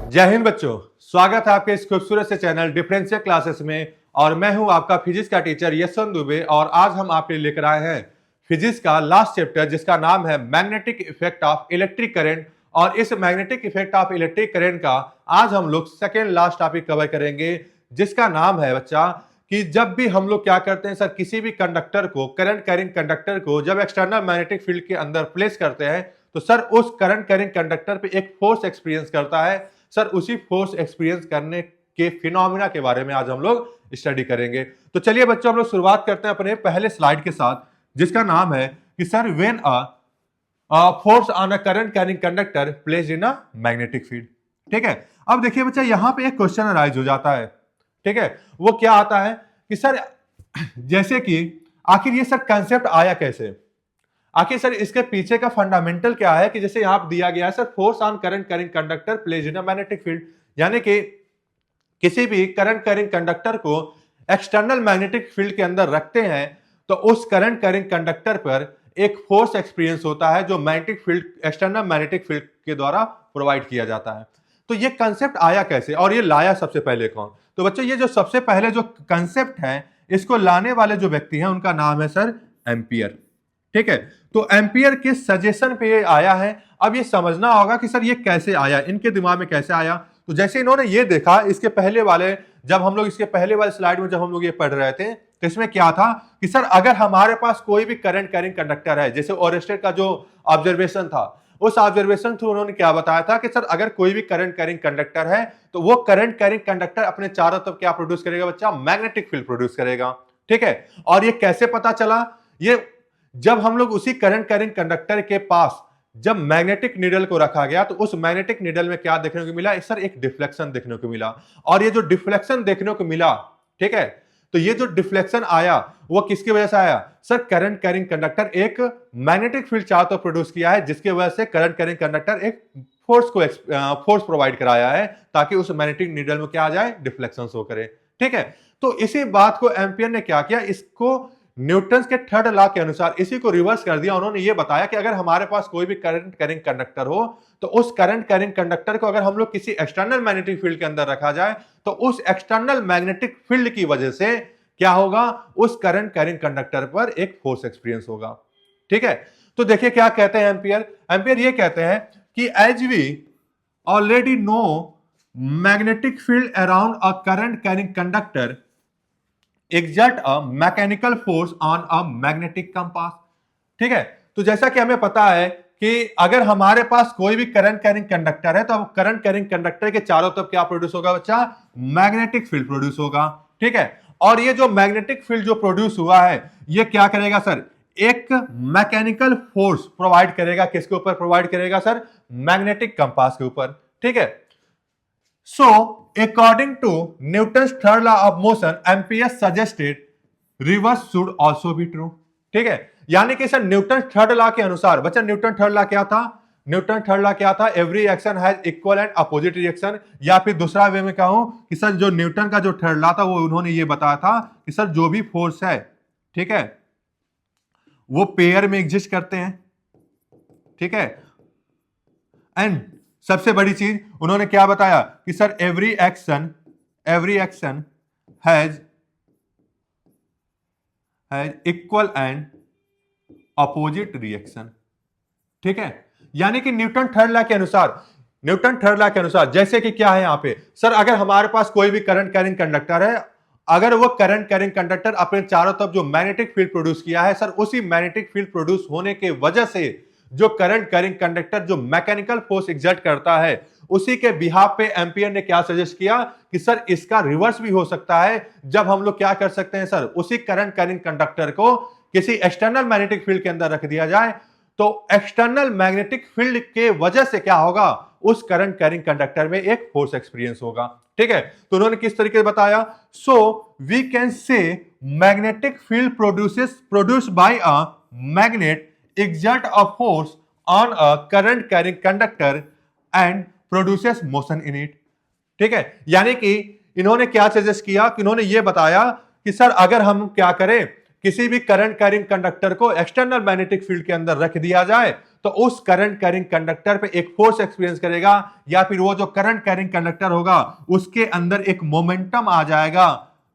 जय हिंद बच्चों, स्वागत है आपके इस खूबसूरत से चैनल डिफरेंशियल क्लासेस में। और मैं हूं आपका फिजिक्स का टीचर यशवंत दुबे। और आज हम आपके लिए लेकर आए हैं फिजिक्स का लास्ट चैप्टर, जिसका नाम है magnetic effect of electric current. और इस magnetic effect of electric current का आज हम लोग सेकेंड लास्ट टॉपिक कवर करेंगे, जिसका नाम है बच्चा कि जब भी हम लोग क्या करते हैं सर, किसी भी कंडक्टर को, करंट कैरिंग कंडक्टर को जब एक्सटर्नल मैग्नेटिक फील्ड के अंदर प्लेस करते हैं तो सर उस करंट कैरिंग कंडक्टर पे एक फोर्स एक्सपीरियंस करता है। सर उसी फोर्स एक्सपीरियंस करने के फिनोमिना के बारे में आज हम लोग स्टडी करेंगे। तो चलिए बच्चों, हम लोग शुरुआत करते हैं अपने पहले स्लाइड के साथ, जिसका नाम है कि sir when force on a current carrying conductor placed in a magnetic field. ठीक है, अब देखिए बच्चा, यहां पे एक क्वेश्चन अराइज हो जाता है। ठीक है, वो क्या आता है कि सर जैसे कि आखिर ये सर कंसेप्ट आया कैसे, आखिर सर इसके पीछे का फंडामेंटल क्या है कि जैसे यहां दिया गया है sir force on current carrying conductor placed in a magnetic field, यानी कि किसी भी करंट कैरिंग कंडक्टर को एक्सटर्नल मैग्नेटिक फील्ड के अंदर रखते हैं तो उस करंट कैरिंग कंडक्टर पर एक फोर्स एक्सपीरियंस होता है जो magnetic field, external magnetic field के द्वारा प्रोवाइड किया जाता है। तो ये कंसेप्ट आया कैसे और ये लाया सबसे पहले कौन? तो बच्चों, ये जो सबसे पहले जो कंसेप्ट है इसको लाने वाले जो व्यक्ति हैं उनका नाम है सर एम्पियर। ठीक है, तो एम्पियर के सजेशन पे ये आया है। अब ये समझना होगा कि सर ये कैसे आया, इनके दिमाग में कैसे आया। तो जैसे इन्होंने ये देखा, इसके पहले वाले, जब हम लोग इसके पहले वाले स्लाइड में जब हम लोग ये पढ़ रहे थे तो इसमें क्या था कि सर अगर हमारे पास कोई भी करंट कैरिंग कंडक्टर है, जैसे ओरेस्टर का जो ऑब्जर्वेशन था, उस ऑब्जर्वेशन थ्रू उन्होंने क्या बताया था कि सर अगर कोई भी करंट कैरिंग कंडक्टर है तो वो करंट कैरिंग कंडक्टर अपने चारों तरफ क्या प्रोड्यूस करेगा बच्चा? मैग्नेटिक फील्ड प्रोड्यूस करेगा। ठीक है, और ये कैसे पता चला? ये जब हम लोग उसी करंट कैरिंग कंडक्टर के पास जब मैग्नेटिक नीडल को रखा गया तो उस मैग्नेटिक नीडल में क्या देखने को मिला? सर एक डिफ्लेक्शन देखने को मिला। और ये जो डिफ्लेक्शन देखने को मिला, ठीक है, तो ये जो डिफ्लेक्शन आया वो किसकी वजह से आया? सर करंट कैरिंग कंडक्टर एक मैग्नेटिक फील्ड चारों तरफ प्रोड्यूस किया है, जिसकी वजह से करंट कैरिंग कंडक्टर एक फोर्स प्रोवाइड कराया है ताकि उस मैग्नेटिक नीडल में क्या आ जाए? डिफ्लेक्शन शो करे। ठीक है, तो इसी बात को एम्पियर ने क्या किया, इसको न्यूटन के थर्ड लॉ के अनुसार इसी को रिवर्स कर दिया। उन्होंने ये बताया कि अगर हमारे पास कोई भी करंट कैरिंग कंडक्टर हो तो उस करंट कैरिंग कंडक्टर को अगर हम लोग किसी एक्सटर्नल मैग्नेटिक फील्ड के अंदर रखा जाए तो उस एक्सटर्नल मैग्नेटिक फील्ड की वजह से क्या होगा? उस करंट कैरिंग कंडक्टर पर एक फोर्स एक्सपीरियंस होगा। ठीक है, तो देखिए क्या कहते हैं एम्पियर। एम्पियर ये कहते हैं कि as we already know magnetic field around a current carrying conductor exert a mechanical force on a magnetic compass। ठीक है, तो जैसा कि हमें पता है कि अगर हमारे पास कोई भी करंट कैरिंग कंडक्टर है तो अब करंट कैरिंग कंडक्टर के चारों तरफ क्या प्रोड्यूस होगा बच्चा? मैग्नेटिक फील्ड प्रोड्यूस होगा। ठीक है, और ये जो मैग्नेटिक फील्ड जो प्रोड्यूस हुआ है ये क्या करेगा सर? एक मैकेनिकल फोर्स प्रोवाइड करेगा। किसके ऊपर प्रोवाइड करेगा सर? मैग्नेटिक कंपास के ऊपर। ठीक है, so according to Newton's third law of motion, Ampere suggested reverse should also be true। ठीक है, यानी कि सर न्यूटन थर्ड लॉ के अनुसार, बच्चा न्यूटन थर्ड लॉ क्या था? न्यूटन थर्ड लॉ क्या था? Every action has equal and opposite reaction. या फिर दूसरा वे में कहूं कि सर जो न्यूटन का जो थर्ड लॉ था वो उन्होंने ये बताया था कि सर जो भी फोर्स है, ठीक है, वो पेयर में एग्जिस्ट करते हैं। ठीक है, एंड सबसे बड़ी चीज उन्होंने क्या बताया कि sir every action has equal and opposite reaction. ठीक है, यानी कि न्यूटन थर्ड लॉ के अनुसार जैसे कि क्या है यहां पे सर, अगर हमारे पास कोई भी करंट कैरिंग कंडक्टर है, अगर वो करंट कैरिंग कंडक्टर अपने चारों तरफ जो मैग्नेटिक फील्ड प्रोड्यूस किया है सर, उसी मैग्नेटिक फील्ड प्रोड्यूस होने के वजह से जो करंट कैरिंग कंडक्टर जो मैकेनिकल फोर्स एग्जर्ट करता है, उसी के बिहाफ पे एम्पियर ने क्या सजेस्ट किया कि सर इसका रिवर्स भी हो सकता है। जब हम लोग क्या कर सकते हैं सर, उसी करंट कैरिंग कंडक्टर को किसी एक्सटर्नल मैग्नेटिक फील्ड के अंदर रख दिया जाए तो एक्सटर्नल मैग्नेटिक फील्ड के वजह से क्या होगा? उस करंट कैरिंग कंडक्टर में एक फोर्स एक्सपीरियंस होगा। ठीक है, तो उन्होंने किस तरीके से बताया? So we can say magnetic field produced by a magnet exert a force on a current carrying conductor and produces motion in it। ठीक है, यानी कि इन्होंने क्या सजेस्ट किया कि इन्होंने ये बताया कि सर अगर हम क्या करें, किसी भी करंट कैरिंग कंडक्टर को एक्सटर्नल मैग्नेटिक फील्ड के अंदर रख दिया जाए तो उस करंट कैरिंग कंडक्टर पे एक फोर्स एक्सपीरियंस करेगा, या फिर वो जो करंट कैरिंग कंडक्टर होगा उसके अंदर एक मोमेंटम आ जाएगा,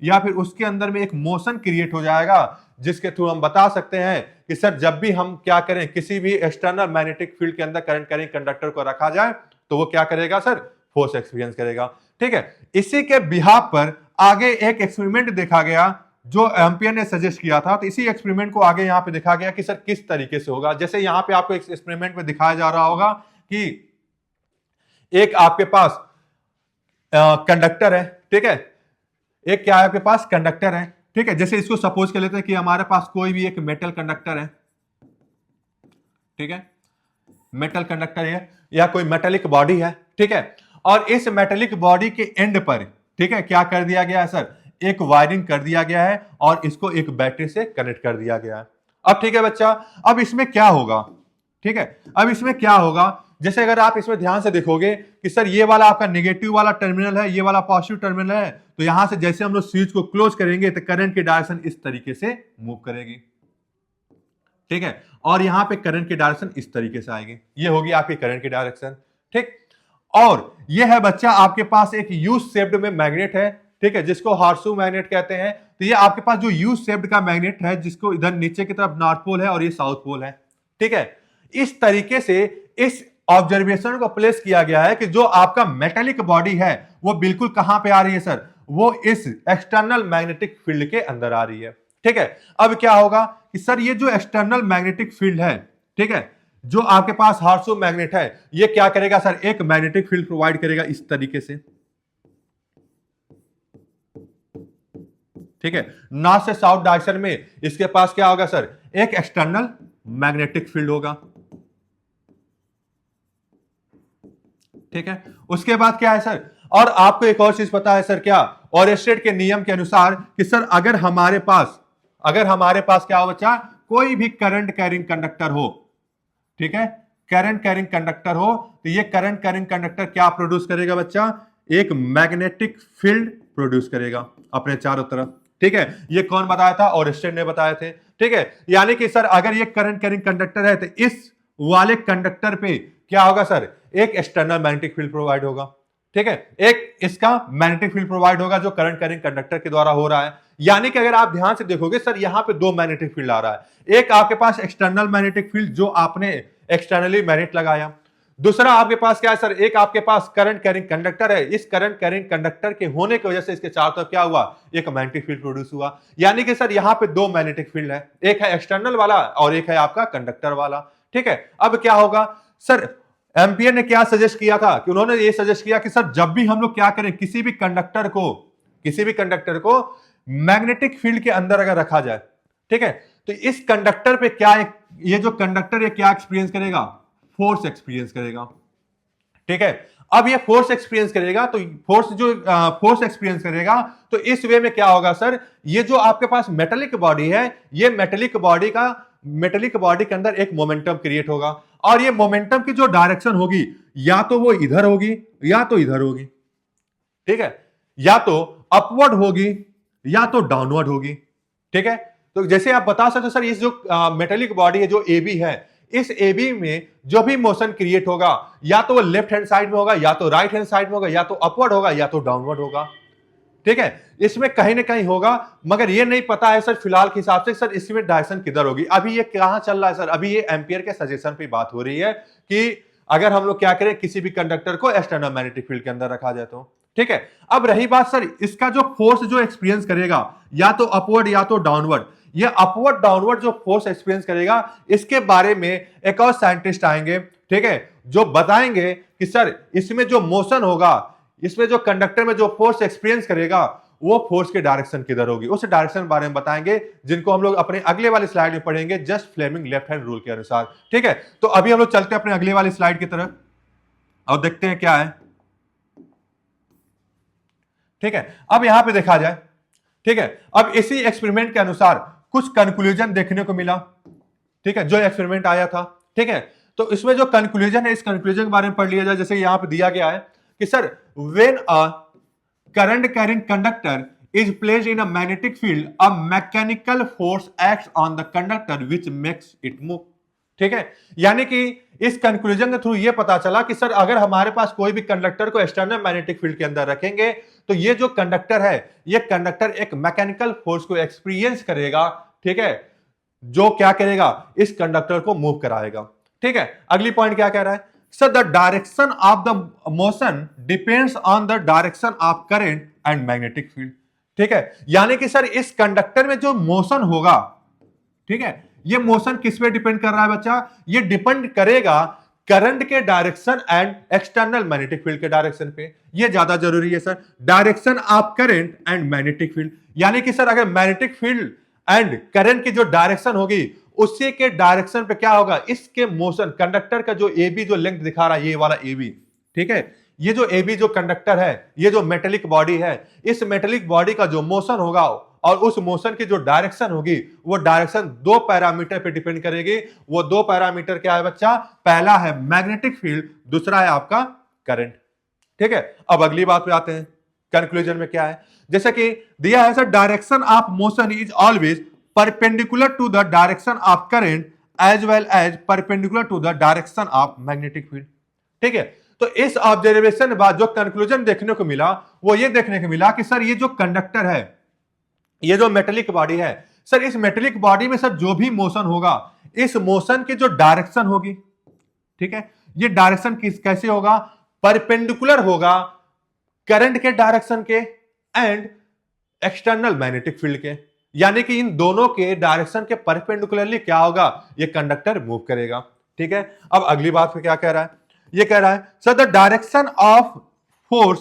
या फिर उसके अंदर में एक मोशन क्रिएट हो जाएगा, जिसके थ्रू हम बता सकते हैं कि सर जब भी हम क्या करें, किसी भी एक्सटर्नल मैग्नेटिक फील्ड के अंदर करंट कैरिंग कंडक्टर को रखा जाए तो वो क्या करेगा सर, फोर्स एक्सपीरियंस करेगा। ठीक है, इसी के बिहाफ पर आगे एक एक्सपेरिमेंट देखा गया जो एम्पियर ने सजेस्ट किया था। तो इसी एक्सपेरिमेंट को आगे यहां पे देखा गया कि सर किस तरीके से होगा। जैसे यहां पे आपको एक्सपेरिमेंट में दिखाया जा रहा होगा कि एक आपके पास कंडक्टर है, ठीक है, एक क्या है आपके पास कंडक्टर है, ठीक है। जैसे इसको सपोज कर लेते हैं कि हमारे पास कोई भी एक मेटल कंडक्टर है, ठीक है, मेटल कंडक्टर है या कोई मेटेलिक बॉडी है, ठीक है, और इस मेटेलिक बॉडी के एंड पर, ठीक है, क्या कर दिया गया है सर, एक वायरिंग कर दिया गया है और इसको एक बैटरी से कनेक्ट कर दिया गया है। अब ठीक है बच्चा, अब इसमें क्या होगा, ठीक है, अब इसमें क्या होगा, जैसे अगर आप इसमें ध्यान से देखोगे कि सर ये वाला आपका नेगेटिव वाला टर्मिनल है, ये वाला पॉजिटिव टर्मिनल है, तो यहां से जैसे हम लोग स्विच को क्लोज करेंगे तो करंट की डायरेक्शन इस तरीके से मूव करेगी, ठीक है, और यहां पे करंट की डायरेक्शन इस तरीके से आएगी, ये होगी आपकी करंट की डायरेक्शन, ठीक। और ये है बच्चा आपके पास एक यू शेप्ड में मैग्नेट है, ठीक है, जिसको हॉर्सू मैग्नेट कहते हैं। तो ये आपके पास जो यू शेप्ड का मैग्नेट है, जिसको इधर नीचे की तरफ नॉर्थ पोल है और ये साउथ पोल है, ठीक है। इस तरीके से इस ऑब्जर्वेशन को प्लेस किया गया है कि जो आपका मेटेलिक बॉडी है वो बिल्कुल कहां पे आ रही है सर, वो इस एक्सटर्नल मैग्नेटिक फील्ड के अंदर आ रही है, ठीक है। अब क्या होगा कि सर ये जो एक्सटर्नल मैग्नेटिक फील्ड है, ठीक है, जो आपके पास हॉर्सू मैग्नेट है, ये क्या करेगा सर, एक मैग्नेटिक फील्ड प्रोवाइड करेगा इस तरीके से, ठीक है। नॉर्थ से साउथ डायरेक्शन में इसके पास क्या होगा सर, एक एक्सटर्नल मैग्नेटिक फील्ड होगा, ठीक है। उसके बाद क्या है सर, और आपको एक और चीज पता है सर क्या, ओरेस्टेड के नियम के अनुसार कि सर अगर हमारे पास क्या हो बच्चा, कोई भी करंट कैरिंग कंडक्टर हो, ठीक है, करंट कैरिंग कंडक्टर हो, तो ये करंट कैरिंग कंडक्टर क्या प्रोड्यूस करेगा बच्चा, एक मैग्नेटिक फील्ड प्रोड्यूस करेगा अपने चारों तरफ, ठीक है। ये कौन बताया था, ओरेस्टेड ने बताए थे, ठीक है। यानी कि सर अगर ये करंट कैरिंग कंडक्टर है तो इस वाले कंडक्टर पे क्या होगा सर, एक एक्सटर्नल मैग्नेटिक फील्ड प्रोवाइड होगा, ठीक है, एक इसका मैग्नेटिक फील्ड प्रोवाइड होगा जो करंट कैरिंग कंडक्टर के द्वारा हो रहा है। यानी कि अगर आप ध्यान से देखोगे सर, यहां पे दो मैग्नेटिक फील्ड आ रहा है, एक आपके पास एक्सटर्नल मैग्नेटिक फील्ड जो आपने एक्सटर्नली मैग्नेट लगाया, दूसरा आपके पास क्या है सर, एक आपके पास करंट कैरिंग कंडक्टर है, इस करंट कैरिंग कंडक्टर के होने की वजह से इसके चारों तरफ क्या हुआ, एक मैग्नेटिक फील्ड प्रोड्यूस हुआ। यानी कि सर यहां पे दो मैग्नेटिक फील्ड है, एक है एक्सटर्नल वाला और एक है आपका कंडक्टर वाला, ठीक है। अब क्या होगा सर, एम्पियर ने क्या सजेस्ट किया था, कि उन्होंने ये सजेस्ट किया कि सर जब भी हम लोग क्या करें, किसी भी कंडक्टर को मैग्नेटिक फील्ड के अंदर अगर रखा जाए, ठीक है, तो इस कंडक्टर पे क्या ये जो कंडक्टर है क्या एक्सपीरियंस करेगा, फोर्स एक्सपीरियंस करेगा, ठीक है। अब ये फोर्स एक्सपीरियंस करेगा, तो फोर्स एक्सपीरियंस करेगा, तो इस वे में क्या होगा सर, ये जो आपके पास मेटेलिक बॉडी है, ये मेटेलिक बॉडी के अंदर एक मोमेंटम क्रिएट होगा, और ये मोमेंटम की जो डायरेक्शन होगी, या तो वो इधर होगी या तो इधर होगी, ठीक है, या तो अपवर्ड होगी या तो डाउनवर्ड होगी, ठीक है। तो जैसे आप बता सकते हो सर, इस जो मेटेलिक बॉडी है, जो AB है, इस AB में जो भी मोशन क्रिएट होगा, या तो वो लेफ्ट हैंड साइड में होगा, या तो राइट हैंड साइड में होगा, या तो अपवर्ड होगा या तो डाउनवर्ड होगा, ठीक है। इसमें कहीं ना कहीं होगा, मगर ये नहीं पता है सर फिलहाल के हिसाब से सर इसमें डायरेक्शन किधर होगी। अभी ये कहां चल रहा है सर, अभी ये एम्पियर के सजेशन पे बात हो रही है कि अगर हम लोग क्या करें, किसी भी कंडक्टर को एक्सटर्नल मैग्नेटिक फील्ड के अंदर रखा जाए तो, ठीक है। अब रही बात सर, इसका जो फोर्स जो एक्सपीरियंस करेगा, या तो अपवर्ड या तो डाउनवर्ड, ये अपवर्ड डाउनवर्ड जो फोर्स एक्सपीरियंस करेगा, इसके बारे में एक और साइंटिस्ट आएंगे, ठीक है, जो बताएंगे कि सर इसमें जो मोशन होगा, इसमें जो कंडक्टर में जो फोर्स एक्सपीरियंस करेगा, वो फोर्स की डायरेक्शन किधर होगी, उस डायरेक्शन के बारे में बताएंगे, जिनको हम लोग अपने अगले वाली स्लाइड में पढ़ेंगे, just Fleming left hand rule के अनुसार, ठीक है। तो अभी हम लोग चलते हैं अपने अगले वाली स्लाइड की तरफ और देखते हैं क्या है, ठीक है। अब यहां पे देखा जाए, ठीक है, अब इसी एक्सपेरिमेंट के अनुसार कुछ कंक्लूजन देखने को मिला, ठीक है, जो एक्सपेरिमेंट आया था, ठीक है। तो इसमें जो कंक्लूजन है, इस कंक्लूजन के बारे में पढ़ लिया जाए। जैसे यहां पे दिया गया है कि sir when a current carrying conductor is placed in a magnetic field, a mechanical force acts on the conductor which makes it move, ठीक है, यानी कि इस कंक्लूजन के थ्रू ये पता चला कि सर अगर हमारे पास कोई भी कंडक्टर को एक्सटर्नल मैग्नेटिक फील्ड के अंदर रखेंगे तो ये जो कंडक्टर है, ये कंडक्टर एक मैकेनिकल फोर्स को एक्सपीरियंस करेगा, ठीक है, जो क्या करेगा, इस कंडक्टर को मूव कराएगा। ठीक है, अगली पॉइंट क्या कह रहा है, sir the direction of the motion depends on the direction of current and magnetic field. ठीक है, यानी कि सर इस कंडक्टर में जो मोशन होगा, ठीक है, ये मोशन किस पे डिपेंड कर रहा है बच्चा, ये डिपेंड करेगा करंट के direction and external magnetic field के डायरेक्शन पे। ये ज्यादा जरूरी है sir, direction of current and magnetic field, यानी कि सर अगर मैग्नेटिक फील्ड एंड करंट की जो डायरेक्शन होगी उसी के डायरेक्शन पे क्या होगा, इसके मोशन, कंडक्टर का जो AB जो लेंथ दिखा रहा है, ये वाला AB, ठीक है, ये जो AB जो कंडक्टर है, ये जो मेटेलिक बॉडी है, इस मेटेलिक बॉडी का जो मोशन होगा और उस मोशन की जो डायरेक्शन होगी, वो डायरेक्शन दो पैरामीटर पे डिपेंड करेगी। वो दो पैरामीटर क्या है बच्चा, पहला है मैग्नेटिक फील्ड, दूसरा है आपका करंट। ठीक है, अब अगली बात पे आते हैं, कंक्लूजन में क्या है, जैसे कि दिया है sir direction of motion is always perpendicular to the direction of current as well as perpendicular to the direction of magnetic field. ठीक है, तो इस ऑब्जर्वेशन के बाद जो कंक्लूजन देखने को मिला वो ये देखने को मिला कि सर ये जो कंडक्टर है, ये जो मेटेलिक बॉडी है, सर इस मेटेलिक बॉडी में सर जो भी मोशन होगा, इस मोशन की जो डायरेक्शन होगी, ठीक है, ये डायरेक्शन कैसे होगा, परपेंडिकुलर होगा करंट के डायरेक्शन के एंड एक्सटर्नल मैग्नेटिक फील्ड के, यानी कि इन दोनों के डायरेक्शन के परपेंडिकुलरली क्या होगा, ये कंडक्टर मूव करेगा। ठीक है, अब अगली बात पे क्या कह रहा है, ये कह रहा है sir the direction of force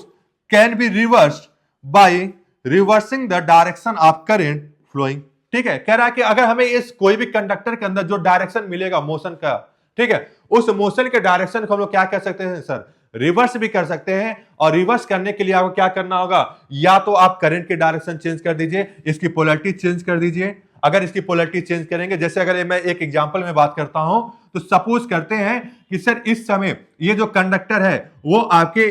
can be reversed by reversing the direction of current flowing. ठीक है, कह रहा है कि अगर हमें इस कोई भी कंडक्टर के अंदर जो डायरेक्शन मिलेगा मोशन का, ठीक है, उस मोशन के डायरेक्शन को हम लोग क्या कह सकते हैं सर, रिवर्स भी कर सकते हैं। और रिवर्स करने के लिए आपको क्या करना होगा, या तो आप करंट की डायरेक्शन चेंज कर दीजिए, इसकी पोलैरिटी चेंज कर दीजिए। अगर इसकी पोलैरिटी चेंज करेंगे, जैसे अगर मैं एक एग्जांपल में बात करता हूं, तो सपोज करते हैं कि सर इस समय ये जो कंडक्टर है वो आपके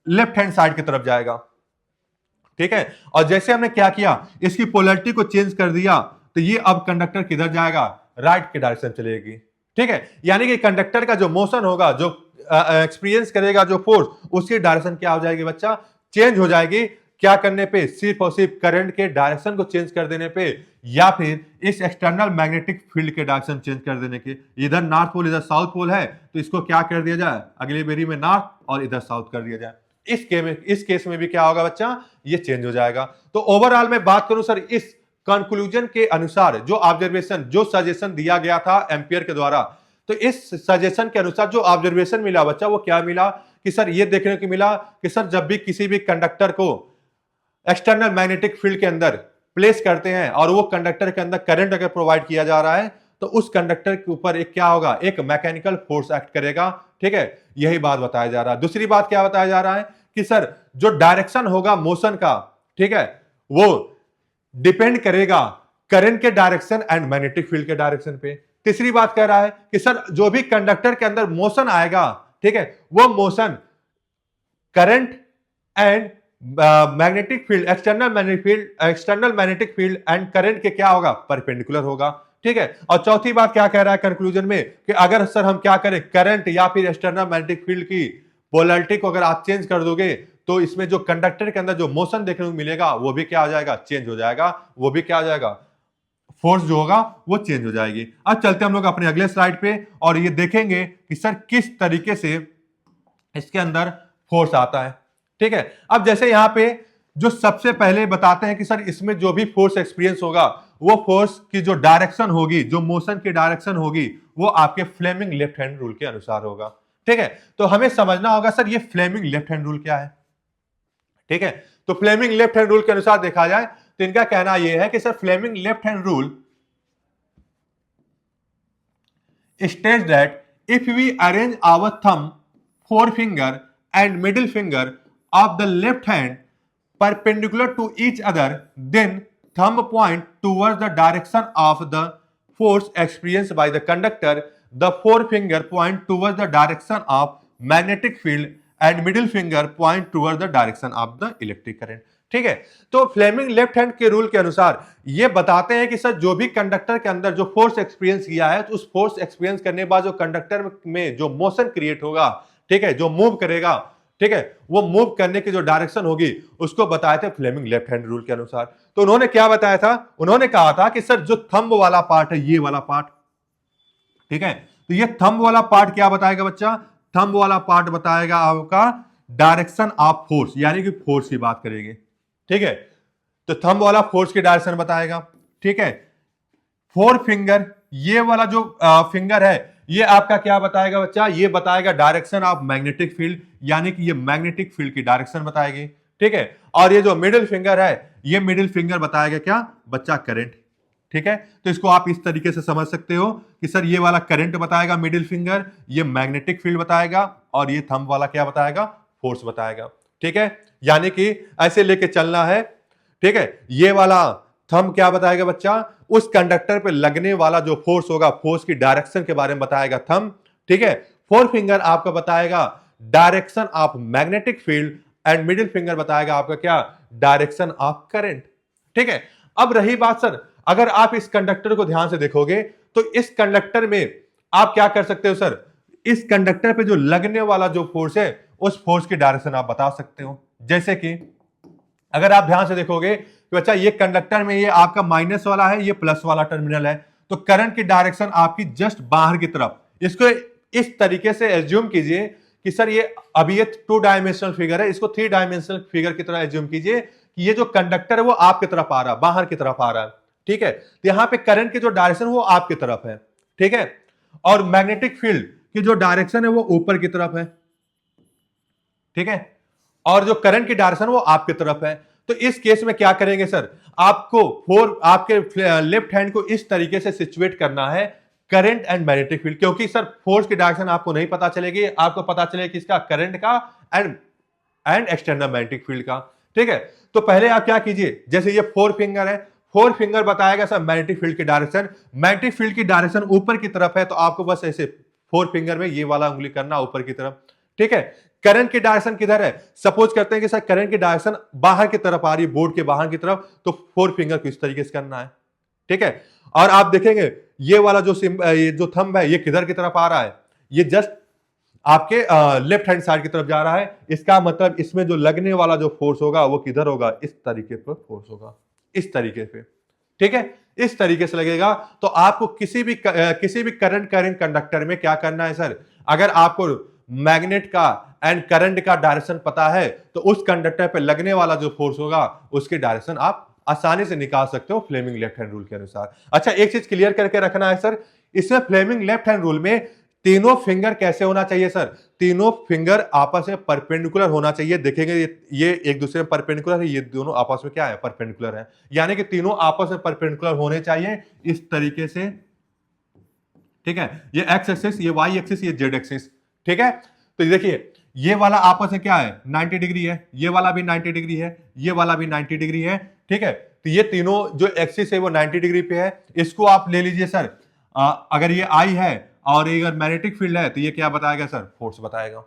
लेफ्ट हैंड साइड की तरफ जाएगा। ठीक है, और जैसे हमने क्या किया, इसकी पोलैरिटी को चेंज कर दिया, तो ये अब कंडक्टर किधर जाएगा, राइट की डायरेक्शन चलेगी। ठीक है, यानी कि कंडक्टर का जो मोशन होगा, जो एक्सपीरियंस करेगा जो फोर्स, उसकी डायरेक्शन क्या हो जाएगी बच्चा, चेंज हो जाएगी। क्या करने पे, सिर्फ और सिर्फ करंट के डायरेक्शन को चेंज कर देने पे, या फिर इस एक्सटर्नल मैग्नेटिक फील्ड के डायरेक्शन चेंज कर देने के। इधर नॉर्थ पोल इधर साउथ पोल है, तो इसको क्या कर दिया जाए, अगली बेरी में नॉर्थ और इधर साउथ कर दिया जाए। इस केस में भी क्या होगा बच्चा, ये चेंज हो जाएगा। तो ओवरऑल मैं बात करूं सर, इस कंक्लूजन के अनुसार जो ऑब्जर्वेशन, जो सजेशन दिया गया था एम्पियर के द्वारा, तो इस सजेशन के अनुसार जो ऑब्जर्वेशन मिला बच्चा, वो क्या मिला कि सर ये देखने को मिला कि सर जब भी किसी भी कंडक्टर को एक्सटर्नल मैग्नेटिक फील्ड के अंदर प्लेस करते हैं और वो कंडक्टर के अंदर करंट अगर प्रोवाइड किया जा रहा है, तो उस कंडक्टर के ऊपर एक क्या होगा, एक मैकेनिकल फोर्स एक्ट करेगा। ठीक है, यही बात बताया जा रहा है। दूसरी बात क्या बताया जा रहा है कि सर जो डायरेक्शन होगा मोशन का, ठीक है, वो डिपेंड करेगा करंट के डायरेक्शन एंड मैग्नेटिक फील्ड के डायरेक्शन पे। तीसरी बात कह रहा है कि सर जो भी कंडक्टर के अंदर मोशन आएगा, ठीक है, वो motion current and magnetic field, external magnetic field and current के क्या होगा, परपेंडिकुलर होगा। ठीक है, और चौथी बात क्या कह रहा है कंक्लूजन में कि अगर सर हम क्या करें, करंट या फिर एक्सटर्नल मैग्नेटिक फील्ड की पोलैरिटी को अगर आप चेंज कर दोगे, तो इसमें जो कंडक्टर के अंदर जो मोशन देखने को मिलेगा वो भी क्या हो जाएगा, चेंज हो जाएगा। वो भी क्या हो जाएगा, फोर्स जो होगा वो चेंज हो जाएगी। अब चलते हम लोग अपने अगले स्लाइड पे और ये देखेंगे कि सर किस तरीके से इसके अंदर फोर्स आता है। ठीक है, अब जैसे यहां पे जो सबसे पहले बताते हैं कि सर इसमें जो भी फोर्स एक्सपीरियंस होगा, वो फोर्स की जो डायरेक्शन होगी, जो मोशन की डायरेक्शन होगी, वो आपके फ्लेमिंग लेफ्ट हैंड रूल के अनुसार होगा। ठीक है, तो हमें समझना होगा सर ये फ्लेमिंग लेफ्ट हैंड रूल क्या है। ठीक है, तो फ्लेमिंग लेफ्ट हैंड रूल के अनुसार देखा जाए तो इनका कहना यह है कि sir Fleming left hand rule states that if we arrange our thumb, forefinger and middle finger of the left hand perpendicular to each other, then thumb point towards the direction of the force experienced by the conductor, the forefinger point towards the direction of magnetic field and middle finger point towards the direction of the electric current. ठीक है। तो Fleming left hand के rule के अनुसार ये बताते हैं कि सर जो भी कंडक्टर के अंदर जो फोर्स एक्सपीरियंस किया है, तो उस फोर्स एक्सपीरियंस करने के बाद जो कंडक्टर में जो मोशन क्रिएट होगा, ठीक है, जो मूव करेगा, ठीक है, वो मूव करने की जो डायरेक्शन होगी उसको बताए थे फ्लेमिंग लेफ्ट हैंड रूल के अनुसार। तो उन्होंने क्या बताया था, उन्होंने कहा था कि सर जो थंब वाला पार्ट है, ये वाला पार्ट, ठीक है, तो ये थंब वाला पार्ट क्या बताएगा बच्चा, थंब वाला पार्ट बताएगा आपका डायरेक्शन ऑफ फोर्स, यानी कि फोर्स की बात करेंगे, ठीक है। तो थंब वाला फोर्स की डायरेक्शन बताएगा, ठीक है। फोर फिंगर, ये वाला जो फिंगर है, ये आपका क्या बताएगा बच्चा, ये बताएगा डायरेक्शन ऑफ मैग्नेटिक फील्ड, यानी कि ये मैग्नेटिक फील्ड की डायरेक्शन बताएगी, ठीक है। और ये जो मिडिल फिंगर है, ये मिडिल फिंगर बताएगा क्या बच्चा, करंट, ठीक है। तो इसको आप इस तरीके से समझ सकते हो कि सर ये वाला करंट बताएगा मिडिल फिंगर, ये मैग्नेटिक फील्ड बताएगा, और ये थंब वाला क्या बताएगा, फोर्स बताएगा, ठीक है। यानी कि ऐसे लेके चलना है, ठीक है। ये वाला थंब क्या बताएगा बच्चा, उस कंडक्टर पे लगने वाला जो फोर्स होगा, फोर्स की डायरेक्शन के बारे में बताएगा थंब, ठीक है। फोर फिंगर आपका बताएगा direction of magnetic field, and middle finger बताएगा आपका क्या, डायरेक्शन ऑफ करंट, ठीक है। अब रही बात सर, अगर आप इस कंडक्टर को ध्यान से देखोगे तो इस कंडक्टर में आप क्या कर सकते हो सर, इस कंडक्टर पे जो लगने वाला जो फोर्स है, उस फोर्स की डायरेक्शन आप बता सकते हो। जैसे कि अगर आप ध्यान से देखोगे कि बच्चा ये कंडक्टर में ये आपका माइनस वाला है, ये प्लस वाला टर्मिनल है, तो करंट की डायरेक्शन आपकी जस्ट बाहर की तरफ, इसको इस तरीके से एज्यूम कीजिए कि सर ये अभी ये 2 डायमेंशनल फिगर है, इसको 3 डायमेंशनल फिगर की तरह एज्यूम कीजिए कि ये जो कंडक्टर है वो आपकी तरफ आ रहा है, बाहर की तरफ आ रहा है, ठीक है। तो यहां पे करंट की जो डायरेक्शन वो आपकी तरफ है, ठीक है, और मैग्नेटिक फील्ड की जो डायरेक्शन है वो ऊपर की तरफ है, ठीक है, और जो करंट की डायरेक्शन वो आपकी तरफ है। तो इस केस में क्या करेंगे सर, आपको आपके लेफ्ट हैंड को इस तरीके से सिचुएट करना है, करंट एंड मैग्नेटिक फील्ड, क्योंकि सर फोर्स की डायरेक्शन आपको नहीं पता चलेगी, आपको पता चलेगा किसका, करंट का एंड एक्सटर्नल मैग्नेटिक फील्ड का, ठीक है। तो पहले आप क्या कीजिए, जैसे ये फोर फिंगर है, फोर फिंगर बताएगा सर मैग्नेटिक फील्ड की डायरेक्शन, मैग्नेटिक फील्ड की डायरेक्शन ऊपर की तरफ है, तो आपको बस ऐसे फोर फिंगर में ये वाला उंगली करना ऊपर की तरफ, ठीक है। करंट की डायरेक्शन किधर है, सपोज करते हैं कि सर करंट की डायरेक्शन बाहर की तरफ आ रही है, बोर्ड के बाहर की तरफ, तो फोर फिंगर को इस तरीके से करना है, ठीक है। और आप देखेंगे ये वाला ये जो थंब है, ये किधर की तरफ आ रहा है, ये जस्ट आपके लेफ्ट हैंड साइड की तरफ जा रहा है, इसका मतलब इसमें जो लगने वाला जो फोर्स होगा वो किधर होगा, इस तरीके पर फोर्स होगा, इस तरीके पे, ठीक है, इस तरीके से लगेगा। तो आपको किसी भी करंट कैरिंग कंडक्टर में क्या करना है सर, अगर आपको मैग्नेट का एंड करंट का डायरेक्शन पता है, तो उस कंडक्टर पे लगने वाला जो फोर्स होगा उसकी डायरेक्शन आप आसानी से निकाल सकते हो फ्लेमिंग लेफ्ट हैंड रूल के अनुसार। अच्छा, एक चीज क्लियर करके रखना है सर, इसमें फ्लेमिंग लेफ्ट हैंड रूल में तीनों फिंगर कैसे होना चाहिए सर, तीनों फिंगर आपस में परपेंडिकुलर होना चाहिए। देखेंगे ये एक दूसरे में परपेंडिकुलर है, ये दोनों आपस में क्या है, परपेंडिकुलर है, यानी कि तीनों आपस में परपेंडिकुलर होने चाहिए इस तरीके से, ठीक है। ये एक्स एक्सिस, ये वाई एक्सिस, ये जेड एक्सिस, ठीक है। तो देखिए ये वाला आपस में क्या है, 90 डिग्री है, ये वाला भी 90 डिग्री है, ये वाला भी 90 डिग्री है, ठीक है। तो ये तीनों जो एक्सिस है वो 90 डिग्री पे है। इसको आप ले लीजिए सर, अगर ये आई है और अगर मैग्नेटिक फील्ड है तो ये क्या बताएगा सर, फोर्स बताएगा।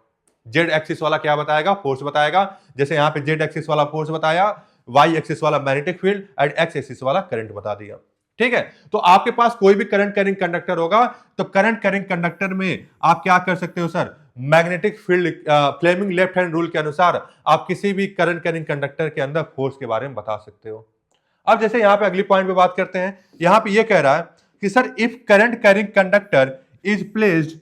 जेड एक्सिस वाला क्या बताएगा, फोर्स बताएगा। जैसे यहाँ पे जेड एक्सिस वाला फोर्स बताया, वाई एक्सिस वाला magnetic field, and x axis वाला करंट बता दिया, ठीक है। तो आपके पास कोई भी करंट कैरिंग कंडक्टर होगा, तो करंट कैरिंग कंडक्टर में आप क्या कर सकते हो sir, magnetic field Fleming left hand rule के अनुसार आप किसी भी करंट कैरिंग कंडक्टर के अंदर फोर्स के बारे में बता सकते हो। अब जैसे यहां पे अगली पॉइंट पे बात करते हैं, यहां पे ये कह रहा है कि sir if current carrying conductor is placed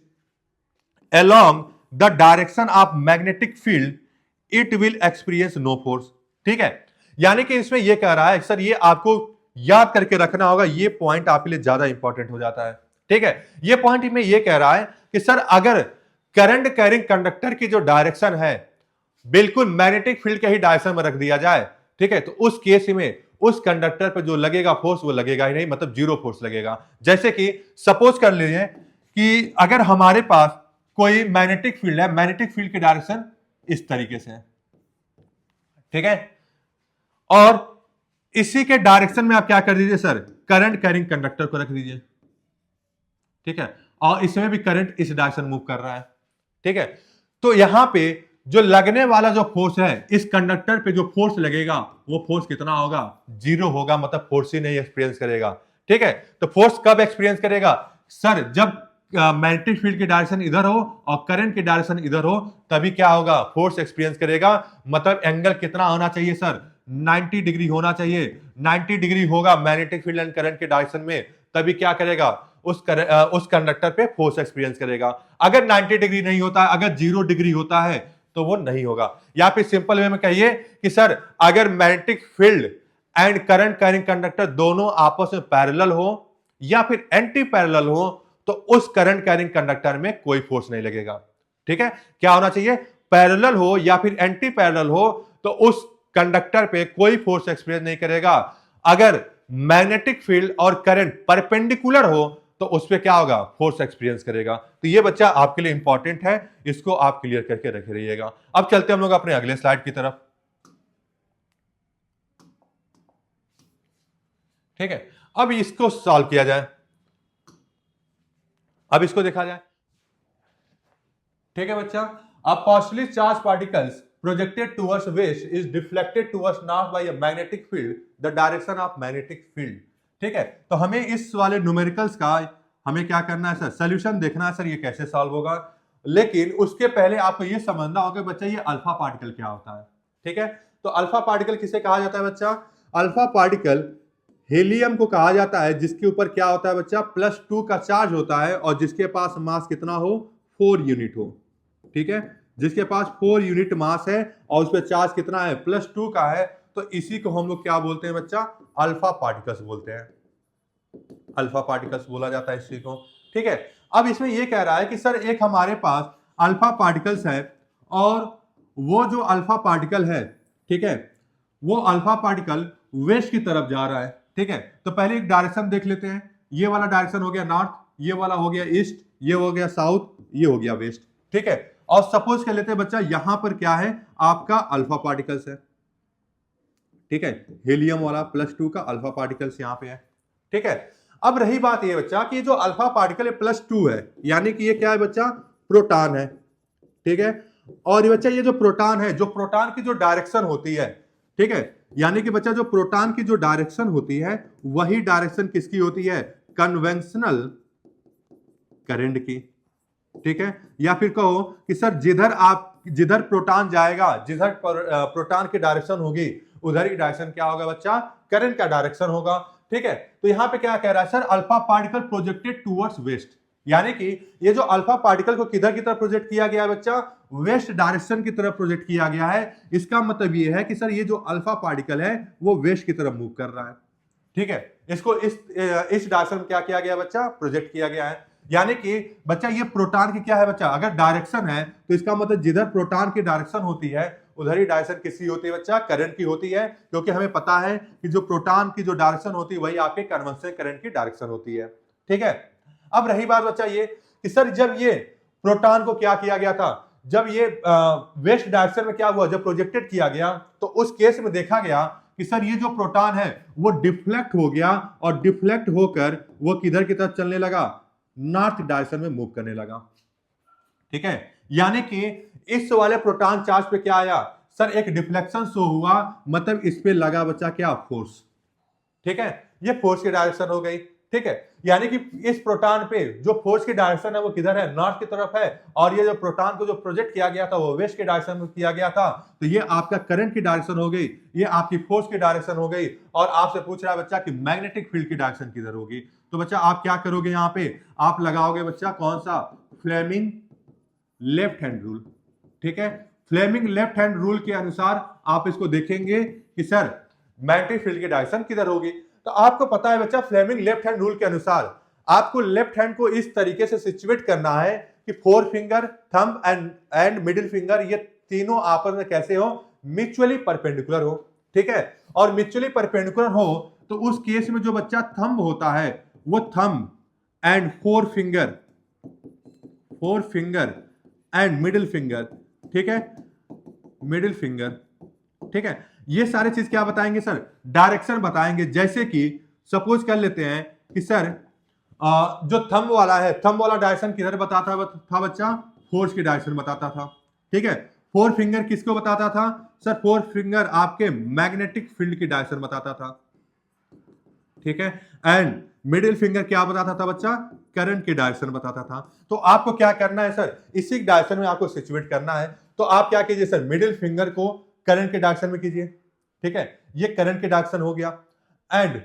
along the direction of magnetic field it will experience no force, ठीक है। यानी कि इसमें यह कह रहा है सर, ये आपको याद करके रखना होगा, ये पॉइंट आपके लिए ज्यादा इंपॉर्टेंट हो जाता है, ठीक है। ये पॉइंट में यह कह रहा है कि सर अगर करंट कैरिंग कंडक्टर की जो डायरेक्शन है बिल्कुल मैग्नेटिक फील्ड के ही डायरेक्शन में रख दिया जाए, ठीक है, तो उस केस में उस कंडक्टर पर जो लगेगा फोर्स वो लगेगा ही नहीं, मतलब जीरो फोर्स लगेगा। जैसे कि सपोज कर लीजिए कि अगर हमारे पास कोई मैग्नेटिक फील्ड है, मैग्नेटिक फील्ड की डायरेक्शन इस तरीके से है, ठीक है, और इसी के डायरेक्शन में आप क्या कर दीजिए सर, करंट कैरिंग कंडक्टर को रख दीजिए, ठीक है, और इसमें भी करंट इस डायरेक्शन मूव कर रहा है, ठीक है। तो यहां पे जो लगने वाला जो फोर्स है, इस कंडक्टर पे जो फोर्स लगेगा वो फोर्स कितना होगा, 0 होगा, मतलब फोर्स ही नहीं एक्सपीरियंस करेगा। ठीक है, तो फोर्स कब एक्सपीरियंस करेगा सर, जब मैग्नेटिक फील्ड की डायरेक्शन इधर हो और करंट की डायरेक्शन इधर हो, तभी क्या होगा, फोर्स एक्सपीरियंस करेगा। मतलब एंगल कितना होना चाहिए सर, 90 डिग्री होना चाहिए। 90 डिग्री होगा मैग्नेटिक फील्ड एंड करंट के डायरेक्शन में, तभी क्या करेगा, उस कंडक्टर पे फोर्स एक्सपीरियंस करेगा। अगर 90 डिग्री नहीं होता, अगर 0 डिग्री होता है तो वो नहीं होगा। या फिर सिंपल वे में कहिए कि सर अगर magnetic field and current carrying conductor दोनों आपस में पैरेलल हो या फिर एंटी पैरेलल हो, तो उस करंट कैरिंग कंडक्टर में कोई फोर्स नहीं लगेगा। ठीक है, क्या होना चाहिए, पैरेलल हो या फिर एंटी पैरेलल हो, तो उस कंडक्टर पे कोई फोर्स एक्सपीरियंस नहीं करेगा। अगर मैग्नेटिक फील्ड और करंट परपेंडिकुलर हो तो उस पर क्या होगा, फोर्स एक्सपीरियंस करेगा। तो ये बच्चा आपके लिए इंपॉर्टेंट है, इसको आप क्लियर करके रखे रहिएगा। अब चलते हम लोग अपने अगले स्लाइड की तरफ। ठीक है, अब इसको सॉल्व किया जाए, अब इसको देखा जाए। ठीक है बच्चा, a partially charged particles projected towards west is deflected towards north by a magnetic field, the direction of magnetic field। ठीक है, तो हमें इस वाले न्यूमेरिकल्स का हमें क्या करना है सर, सोल्यूशन देखना है सर, ये कैसे सॉल्व होगा। लेकिन उसके पहले आपको ये समझना होगा बच्चा, ये अल्फा पार्टिकल क्या होता है। ठीक है, तो अल्फा पार्टिकल किसे कहा जाता है बच्चा, अल्फा पार्टिकल हेलियम को कहा जाता है, जिसके ऊपर क्या होता है बच्चा, +2 का चार्ज होता है और जिसके पास मास कितना हो, 4 यूनिट हो। ठीक है, जिसके पास 4 यूनिट मास है और उस पर चार्ज कितना है, +2 का है, तो इसी को हम लोग क्या बोलते हैं बच्चा, अल्फा पार्टिकल्स बोलते हैं। अल्फा पार्टिकल्स बोला जाता है इसी को। ठीक है, अब इसमें यह कह रहा है कि सर एक हमारे पास अल्फा पार्टिकल्स है और वो जो अल्फा पार्टिकल है, ठीक है, वो अल्फा पार्टिकल वेस्ट की तरफ जा रहा है। ठीक है, तो पहले एक डायरेक्शन देख लेते हैं। ये वाला डायरेक्शन हो गया नॉर्थ, ये वाला हो गया ईस्ट, ये हो गया साउथ, ये हो गया वेस्ट। ठीक है, और सपोज कर लेते हैं बच्चा यहां पर क्या है, आपका अल्फा पार्टिकल्स है। ठीक है, हीलियम वाला +2 का अल्फा पार्टिकल्स यहां पे है। ठीक है, अब रही बात ये बच्चा कि जो अल्फा पार्टिकल +2 है, यानी कि ये क्या है बच्चा, प्रोटॉन है। ठीक है, और ये बच्चा ये जो प्रोटॉन है, जो प्रोटॉन की जो डायरेक्शन होती है, ठीक है, यानी कि बच्चा जो प्रोटॉन की जो डायरेक्शन होती है, वही डायरेक्शन किसकी होती है, कन्वेंशनल करंट की। ठीक है, या फिर कहो कि सर जिधर प्रोटॉन जाएगा, जिधर प्रोटॉन की डायरेक्शन होगी, उधर ही डायरेक्शन क्या होगा बच्चा, करंट का डायरेक्शन होगा। ठीक है, तो यहां पे क्या कह रहा है sir, alpha particle projected towards waste, यानी कि ये जो अल्फा पार्टिकल को किधर की तरफ प्रोजेक्ट किया गया है बच्चा, वेस्ट डायरेक्शन की तरफ प्रोजेक्ट किया गया है। इसका मतलब ये है कि सर ये जो अल्फा पार्टिकल है वो वेस्ट की तरफ मूव कर रहा है। ठीक है, इसको इस डायरेक्शन में क्या किया गया बच्चा, प्रोजेक्ट किया गया है। यानी कि बच्चा ये प्रोटॉन की क्या है बच्चा, अगर डायरेक्शन है तो इसका मतलब जिधर प्रोटॉन की डायरेक्शन होती है उधर ही डायरेक्शन किसकी होती है बच्चा, करंट की होती है। क्योंकि हमें पता है कि जो प्रोटॉन की जो डायरेक्शन होती है वही आपके कन्वेंशनल करंट की डायरेक्शन होती है। ठीक है, अब रही बात बच्चा ये कि सर जब ये प्रोटॉन को क्या किया गया था, जब ये वेस्ट डायरेक्शन में क्या हुआ, जब प्रोजेक्टेड किया गया, तो उस केस में देखा गया कि सर ये जो प्रोटॉन है वो डिफ्लेक्ट हो गया और डिफ्लेक्ट होकर वो किधर की तरफ चलने लगा, नॉर्थ डायरेक्शन में मूव करने लगा। ठीक है, यानी कि इस वाले प्रोटॉन चार्ज पे क्या आया सर, एक डिफ्लेक्शन शो हुआ, मतलब इस पे लगा बच्चा क्या, फोर्स। ठीक है, ये फोर्स की डायरेक्शन हो गई। ठीक है, यानी कि इस प्रोटॉन पे जो फोर्स की डायरेक्शन है वो किधर है, नॉर्थ की तरफ है, और ये जो प्रोटॉन को जो प्रोजेक्ट किया गया था वो वेस्ट की डायरेक्शन में किया गया था। तो ये आपका करंट की डायरेक्शन हो गई, ये आपकी फोर्स की डायरेक्शन हो गई। और आपसे पूछ रहा है बच्चा कि मैग्नेटिक फील्ड की डायरेक्शन किधर होगी, तो बच्चा आप क्या करोगे, यहां पे आप लगाओगे बच्चा कौन सा, फ्लेमिंग लेफ्ट हैंड रूल। ठीक है, फ्लेमिंग लेफ्ट हैंड रूल के अनुसार आप इसको देखेंगे कि सर मैग्नेटिक फील्ड की डायरेक्शन किधर होगी। तो आपको पता है बच्चा, फ्लेमिंग लेफ्ट हैंड रूल के अनुसार आपको लेफ्ट हैंड को इस तरीके से सिचुएट करना है कि 4 finger, thumb and middle finger, ये तीनों आपस में कैसे हो, म्यूचुअली परपेंडिकुलर हो। ठीक है, और म्यूचुअली परपेंडिकुलर हो तो उस केस में जो बच्चा थंब होता है वो thumb and 4 finger and middle finger. ठीक है, मिडिल फिंगर। ठीक है, ये सारे चीज क्या बताएंगे सर, डायरेक्शन बताएंगे। जैसे कि सपोज कर लेते हैं कि सर जो थंब वाला है, थंब वाला डायरेक्शन किधर बताता था बच्चा, फोर्स की डायरेक्शन बताता था। ठीक है, फोर फिंगर किसको बताता था सर? फोर फिंगर आपके मैग्नेटिक फील्ड की डायरेक्शन बताता था, ठीक है। एंड मिडिल फिंगर क्या बताता था बच्चा? करंट की डायरेक्शन बताता था। तो आपको क्या करना है सर? इसी डायरेक्शन में आपको सिचुएट करना है। तो आप क्या कीजिए सर? मिडिल फिंगर को करंट के डायरेक्शन में कीजिए, ठीक है। ये करंट की डायरेक्शन हो गया। एंड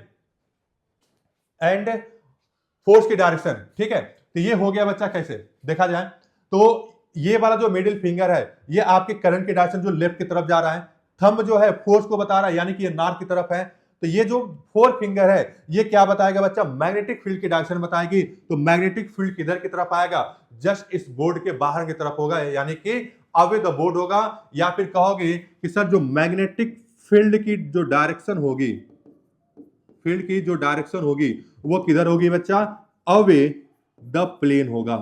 फोर्स की डायरेक्शन, ठीक है। तो ये हो गया बच्चा। कैसे देखा जाए तो ये वाला जो मिडिल फिंगर है ये आपके करंट की डायरेक्शन जो लेफ्ट की तरफ जा रहा है, थंब जो है फोर्स को बता रहा है, यानी कि ये नॉर्थ की तरफ है। तो ये जो फोर फिंगर है ये क्या बताएगा बच्चा? मैग्नेटिक फील्ड की डायरेक्शन बताएगी। तो मैग्नेटिक फील्ड किधर की तरफ आएगा? जस्ट इस बोर्ड के बाहर की तरफ होगा, यानी कि अवे द बोर्ड होगा। या फिर कहोगे कि सर जो मैग्नेटिक फील्ड की जो डायरेक्शन होगी, फील्ड की जो डायरेक्शन होगी वो किधर होगी बच्चा? अवे द प्लेन होगा।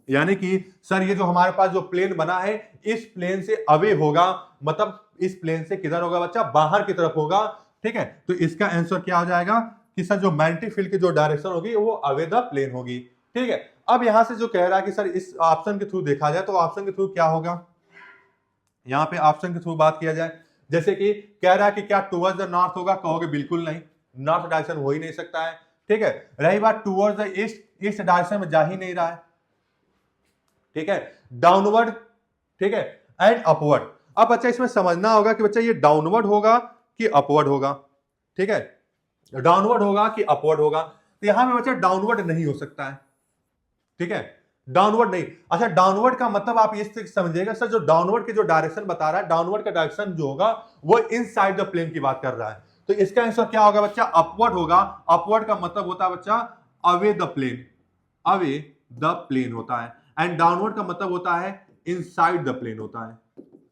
यानी कि सर ये जो हमारे पास जो प्लेन बना है इस प्लेन से अवे होगा, मतलब इस प्लेन से किधर होगा बच्चा? बाहर की तरफ होगा, ठीक है। तो इसका आंसर क्या हो जाएगा कि सर जो मैग्नेटिक फील्ड की जो डायरेक्शन होगी वो अवे द प्लेन होगी, ठीक है। अब यहां से जो कह रहा है कि सर इस ऑप्शन के थ्रू देखा जाए तो ऑप्शन के थ्रू क्या होगा? यहां पे ऑप्शन के थ्रू बात किया जाए, जैसे कि कह रहा है कि क्या टुवर्ड्स द नॉर्थ होगा? कहोगे बिल्कुल नहीं, नॉर्थ डायरेक्शन हो ही नहीं सकता है, ठीक है। रही बात towards the east, east direction में जा ही नहीं रहा है, ठीक है। डाउनवर्ड, ठीक है, एंड अपवर्ड। अब बच्चा इसमें समझना होगा कि बच्चा ये डाउनवर्ड होगा कि अपवर्ड होगा, ठीक है। डाउनवर्ड होगा कि अपवर्ड होगा? तो यहां पे बच्चा डाउनवर्ड नहीं हो सकता है, ठीक है। डाउनवर्ड नहीं। अच्छा, डाउनवर्ड का मतलब आप इस तरीके से समझिएगा सर, जो डाउनवर्ड की जो डायरेक्शन बता रहा है, डाउनवर्ड का डायरेक्शन जो होगा वो इनसाइड द प्लेन की बात कर रहा है। तो इसका आंसर क्या होगा बच्चा? अपवर्ड होगा। अपवर्ड का मतलब होता है बच्चा away the plane, away the plane होता है। एंड डाउनवर्ड का मतलब होता है इनसाइड द प्लेन होता है,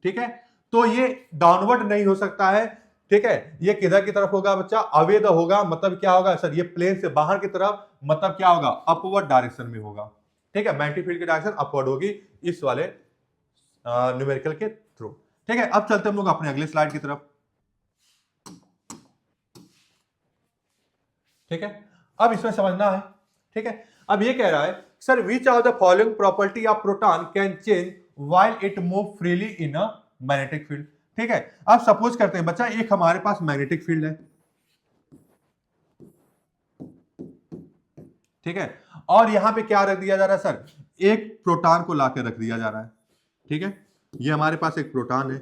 ठीक है। तो ये डाउनवर्ड नहीं हो सकता है, ठीक है। ये किधर की तरफ होगा बच्चा? अवे द होगा। मतलब क्या होगा सर? ये प्लेन से बाहर की तरफ, मतलब क्या होगा? अपवर्ड डायरेक्शन में होगा, ठीक है। मैग्नेटिक फील्ड की डायरेक्शन अपवर्ड होगी इस वाले न्यूमेरिकल के थ्रू, ठीक है। अब चलते हम लोग अपने अगले स्लाइड की तरफ, ठीक है। अब इसमें समझना है, ठीक है। अब ये कह रहा है sir which are the following property of proton can change while it move freely in a magnetic field, ठीक है। अब सपोज करते हैं बच्चा एक हमारे पास मैग्नेटिक फील्ड है, ठीक है। और यहां पे क्या रख दिया जा रहा है सर? एक प्रोटॉन को लाकर रख दिया जा रहा है, ठीक है। ये हमारे पास एक प्रोटॉन है,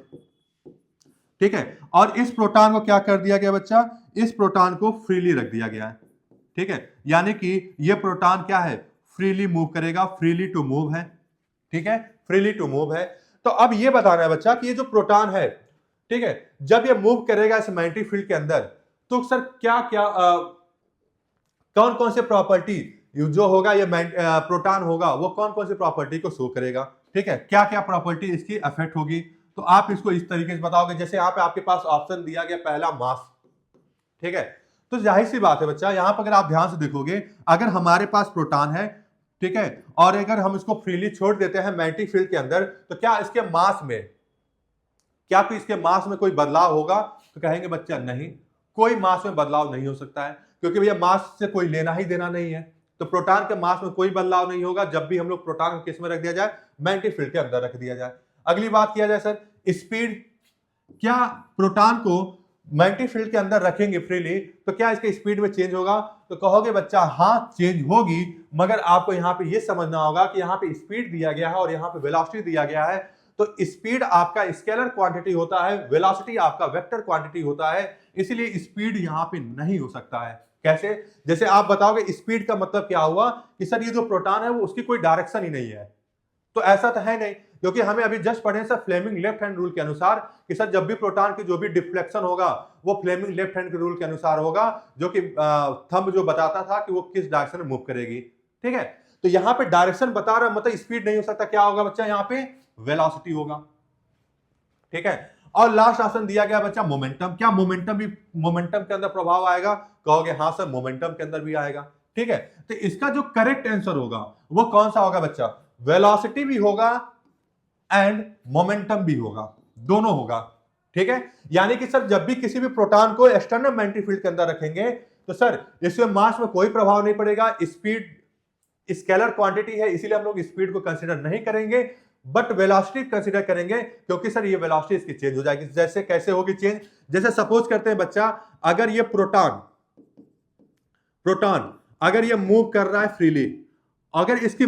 ठीक है। और इस प्रोटॉन को क्या कर दिया गया बच्चा? इस प्रोटॉन को फ्रीली रख दिया गया है, ठीक है। यानी कि ये प्रोटॉन क्या है? फ्रीली मूव करेगा, फ्रीली टू मूव है, ठीक है। फ्रीली टू मूव है। तो अब ये बताना है बच्चा कि ये जो प्रोटॉन है, ठीक है, जब ये मूव करेगा इस मैग्नेटिक फील्ड के अंदर तो सर क्या क्या कौन कौन से प्रॉपर्टी जो होगा ये प्रोटॉन होगा वो कौन कौन से प्रॉपर्टी को शो करेगा, ठीक है। क्या क्या प्रॉपर्टी इसकी अफेक्ट होगी? तो आप इसको इस तरीके से बताओगे, जैसे यहाँ पे आपके पास ऑप्शन दिया गया पहला मास, ठीक है। तो जाहिर सी बात है बच्चा, यहां पर अगर आप ध्यान से देखोगे, अगर हमारे पास प्रोटॉन है, ठीक है, और अगर हम इसको फ्रीली छोड़ देते हैं मैग्नेटिक फील्ड के अंदर, तो क्या इसके मास में, क्या कोई इसके मास में कोई बदलाव होगा? तो कहेंगे बच्चा नहीं, कोई मास में बदलाव नहीं हो सकता है, क्योंकि भैया मास से कोई लेना ही देना नहीं है। तो प्रोटॉन के मास में कोई बदलाव नहीं होगा जब भी हम लोग प्रोटॉन को किस में रख दिया जाए? मैग्नेटिक फील्ड के अंदर रख दिया जाए। अगली बात किया जाए सर स्पीड, क्या प्रोटॉन को मैग्नेटिक फील्ड के अंदर रखेंगे फ्रीली तो क्या इसके स्पीड में चेंज होगा? तो कहोगे बच्चा हाँ चेंज होगी, मगर आपको यहां पे ये समझना होगा कि यहां पे स्पीड दिया गया है और यहां पे वेलोसिटी दिया गया है। तो स्पीड आपका स्केलर क्वांटिटी होता है, वेलोसिटी आपका वेक्टर क्वांटिटी होता है, इसीलिए स्पीड यहां पे नहीं हो सकता है। कैसे? जैसे आप बताओगे स्पीड का मतलब क्या हुआ कि सर ये जो प्रोटॉन है वो उसकी कोई डायरेक्शन ही नहीं है, तो ऐसा तो है नहीं, क्योंकि हमें अभी जस्ट पढ़े sir Fleming left hand rule के अनुसार कि सर जब भी प्रोटॉन की जो भी डिफ्लेक्शन होगा वो फ्लेमिंग लेफ्ट हैंड के रूल के अनुसार होगा, जो कि थंब जो बताता था कि वो किस डायरेक्शन में मूव करेगी, ठीक है। तो यहां पे डायरेक्शन बता रहा मतलब स्पीड नहीं हो सकता, क्या होगा बच्चा? यहां पे वेलोसिटी होगा, ठीक है। और लास्ट ऑप्शन दिया गया बच्चा मोमेंटम, क्या मोमेंटम भी मोमेंटम के अंदर प्रभाव आएगा? कहोगे हाँ सर मोमेंटम के अंदर भी आएगा, ठीक है। तो इसका जो करेक्ट आंसर होगा वो कौन सा होगा बच्चा? वेलोसिटी भी होगा एंड मोमेंटम भी होगा, दोनों होगा, ठीक है। यानी कि सर जब भी किसी भी प्रोटॉन को एक्सटर्नल मैग्नेटिक फील्ड के अंदर रखेंगे तो सर इसमें मास में कोई प्रभाव नहीं पड़ेगा, स्पीड स्केलर क्वांटिटी है इसीलिए हम लोग स्पीड को कंसीडर नहीं करेंगे, बट वेलोसिटी कंसीडर करेंगे क्योंकि सर ये वेलोसिटी इसकी चेंज हो जाएगी। जैसे कैसे होगी चेंज, जैसे सपोज करते हैं बच्चा, अगर ये प्रोटॉन प्रोटॉन अगर ये मूव कर रहा है फ्रीली, अगर इसकी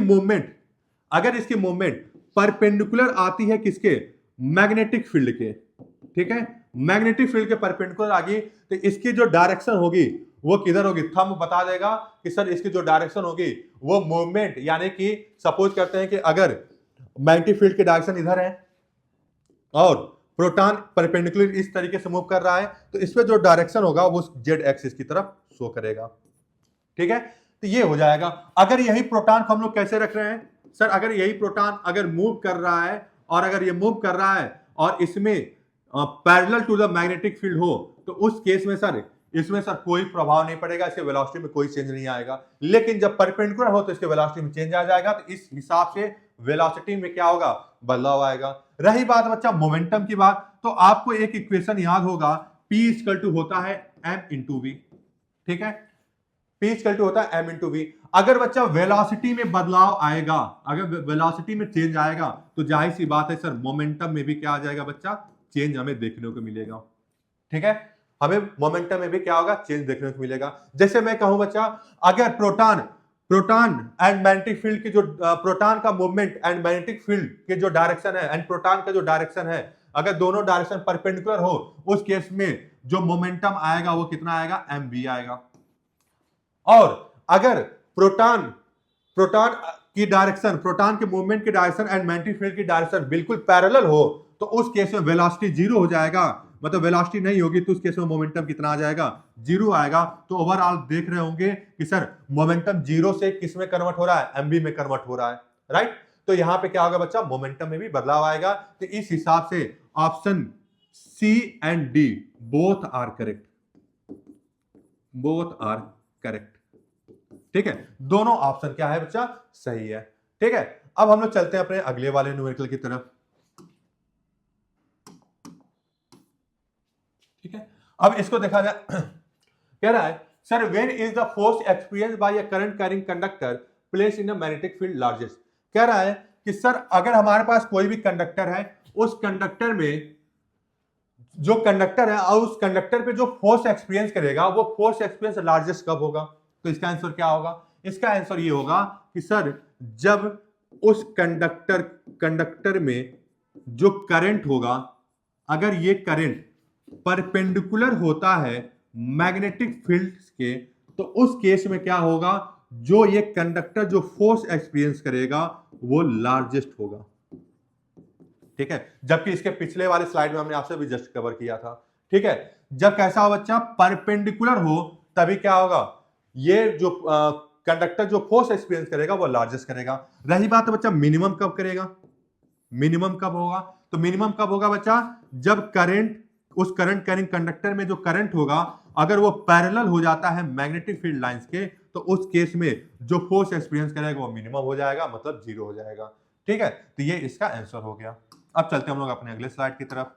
मूवमेंट परपेंडिकुलर आती है किसके, मैग्नेटिक फील्ड के, ठीक है, मैग्नेटिक फील्ड के परपेंडिकुलर आ गई, तो इसकी जो डायरेक्शन होगी वो किधर होगी, थंब बता देगा कि सर इसकी जो डायरेक्शन होगी वो मूवमेंट, यानी कि सपोज करते हैं कि अगर मैग्नेटिक फील्ड की डायरेक्शन इधर है और प्रोटॉन परपेंडिकुलर इस तरीके से मूव कर रहा है, तो इसमें जो डायरेक्शन होगा वो जेड एक्सिस की तरफ शो करेगा, ठीक है। तो ये हो जाएगा। अगर यही प्रोटॉन को हम लोग कैसे रख रहे हैं सर, अगर यही प्रोटॉन अगर मूव कर रहा है और अगर ये मूव कर रहा है और इसमें parallel to the magnetic field हो, तो उस केस में सर इसमें सर कोई प्रभाव नहीं पड़ेगा, इसके वेलोसिटी में कोई चेंज नहीं आएगा। लेकिन जब परपेंडिकुलर हो तो इसके वेलोसिटी में चेंज आ जाएगा, तो इस हिसाब से वेलोसिटी में क्या होगा, बदलाव आएगा। रही बात बच्चा मोमेंटम की बात, तो आपको एक इक्वेशन याद होगा, P इक्वल टू होता है m इंटू वी, ठीक है, P इक्वल टू होता है m इंटू वी। अगर बच्चा वेलोसिटी में बदलाव आएगा, अगर वेलोसिटी में चेंज आएगा, तो जाहिर सी बात है सर मोमेंटम में भी क्या आ जाएगा बच्चा, चेंज हमें देखने को मिलेगा, ठीक है, हमें मोमेंटम में भी क्या होगा, चेंज देखने को मिलेगा। जैसे मैं कहूं बच्चा, अगर प्रोटॉन एंड मैग्नेटिक फील्ड की जो प्रोटॉन का मूवमेंट एंड मैग्नेटिक फील्ड के जो डायरेक्शन है एंड प्रोटॉन का जो डायरेक्शन है, अगर दोनों डायरेक्शन परपेंडिकुलर हो, उस केस में जो मोमेंटम आएगा वो कितना आएगा, mv आएगा। और अगर प्रोटॉन की डायरेक्शन, प्रोटॉन के मूवमेंट की डायरेक्शन एंड मैग्नेटिक फील्ड की डायरेक्शन बिल्कुल पैरेलल हो, तो उस केस में वेलोसिटी जीरो हो जाएगा, मतलब वेलोसिटी नहीं होगी, तो उस केस में मोमेंटम कितना आ जाएगा, जीरो आएगा। तो ओवरऑल देख रहे होंगे कि सर मोमेंटम जीरो से किस में कन्वर्ट हो रहा है, एमवी में कन्वर्ट हो रहा है, राइट। तो यहां पे क्या होगा बच्चा, मोमेंटम में भी बदलाव आएगा। तो इस हिसाब से option C and D both are correct, both are correct, ठीक है, दोनों ऑप्शन क्या है बच्चा, सही है, ठीक है। अब हम लोग चलते हैं अपने अगले वाले न्यूमेरिकल की तरफ, ठीक है। अब इसको देखा जाए, कह रहा है sir when is the force experience by a current carrying conductor place in a magnetic field largest. कह रहा है कि सर अगर हमारे पास कोई भी कंडक्टर है, उस कंडक्टर में जो कंडक्टर है और उस कंडक्टर पे जो फोर्स एक्सपीरियंस करेगा, वो फोर्स एक्सपीरियंस लार्जेस्ट कब होगा, तो इसका आंसर क्या होगा, इसका आंसर ये होगा कि सर जब उस कंडक्टर में जो करंट होगा, अगर ये करंट परपेंडिकुलर होता है मैग्नेटिक फील्ड के, तो उस केस में क्या होगा, जो ये कंडक्टर जो फोर्स एक्सपीरियंस करेगा वो लार्जेस्ट होगा, ठीक है। जबकि इसके पिछले वाले स्लाइड में हमने आपसे भी जस्ट कवर किया था, ठीक है। जब कैसा हो बच्चा, परपेंडिकुलर हो, तभी क्या होगा, ये जो कंडक्टर जो फोर्स एक्सपीरियंस करेगा वो लार्जेस्ट करेगा। रही बात बच्चा मिनिमम कब करेगा, मिनिमम कब होगा, तो मिनिमम कब होगा बच्चा, जब करंट, उस करंट कैरिंग कंडक्टर में जो करंट होगा, अगर वो पैरेलल हो जाता है मैग्नेटिक फील्ड लाइंस के, तो उस केस में जो फोर्स एक्सपीरियंस करेगा वो मिनिमम हो जाएगा, मतलब जीरो हो जाएगा, ठीक है। तो ये इसका आंसर हो गया। अब चलते हम लोग अपने अगले स्लाइड की तरफ,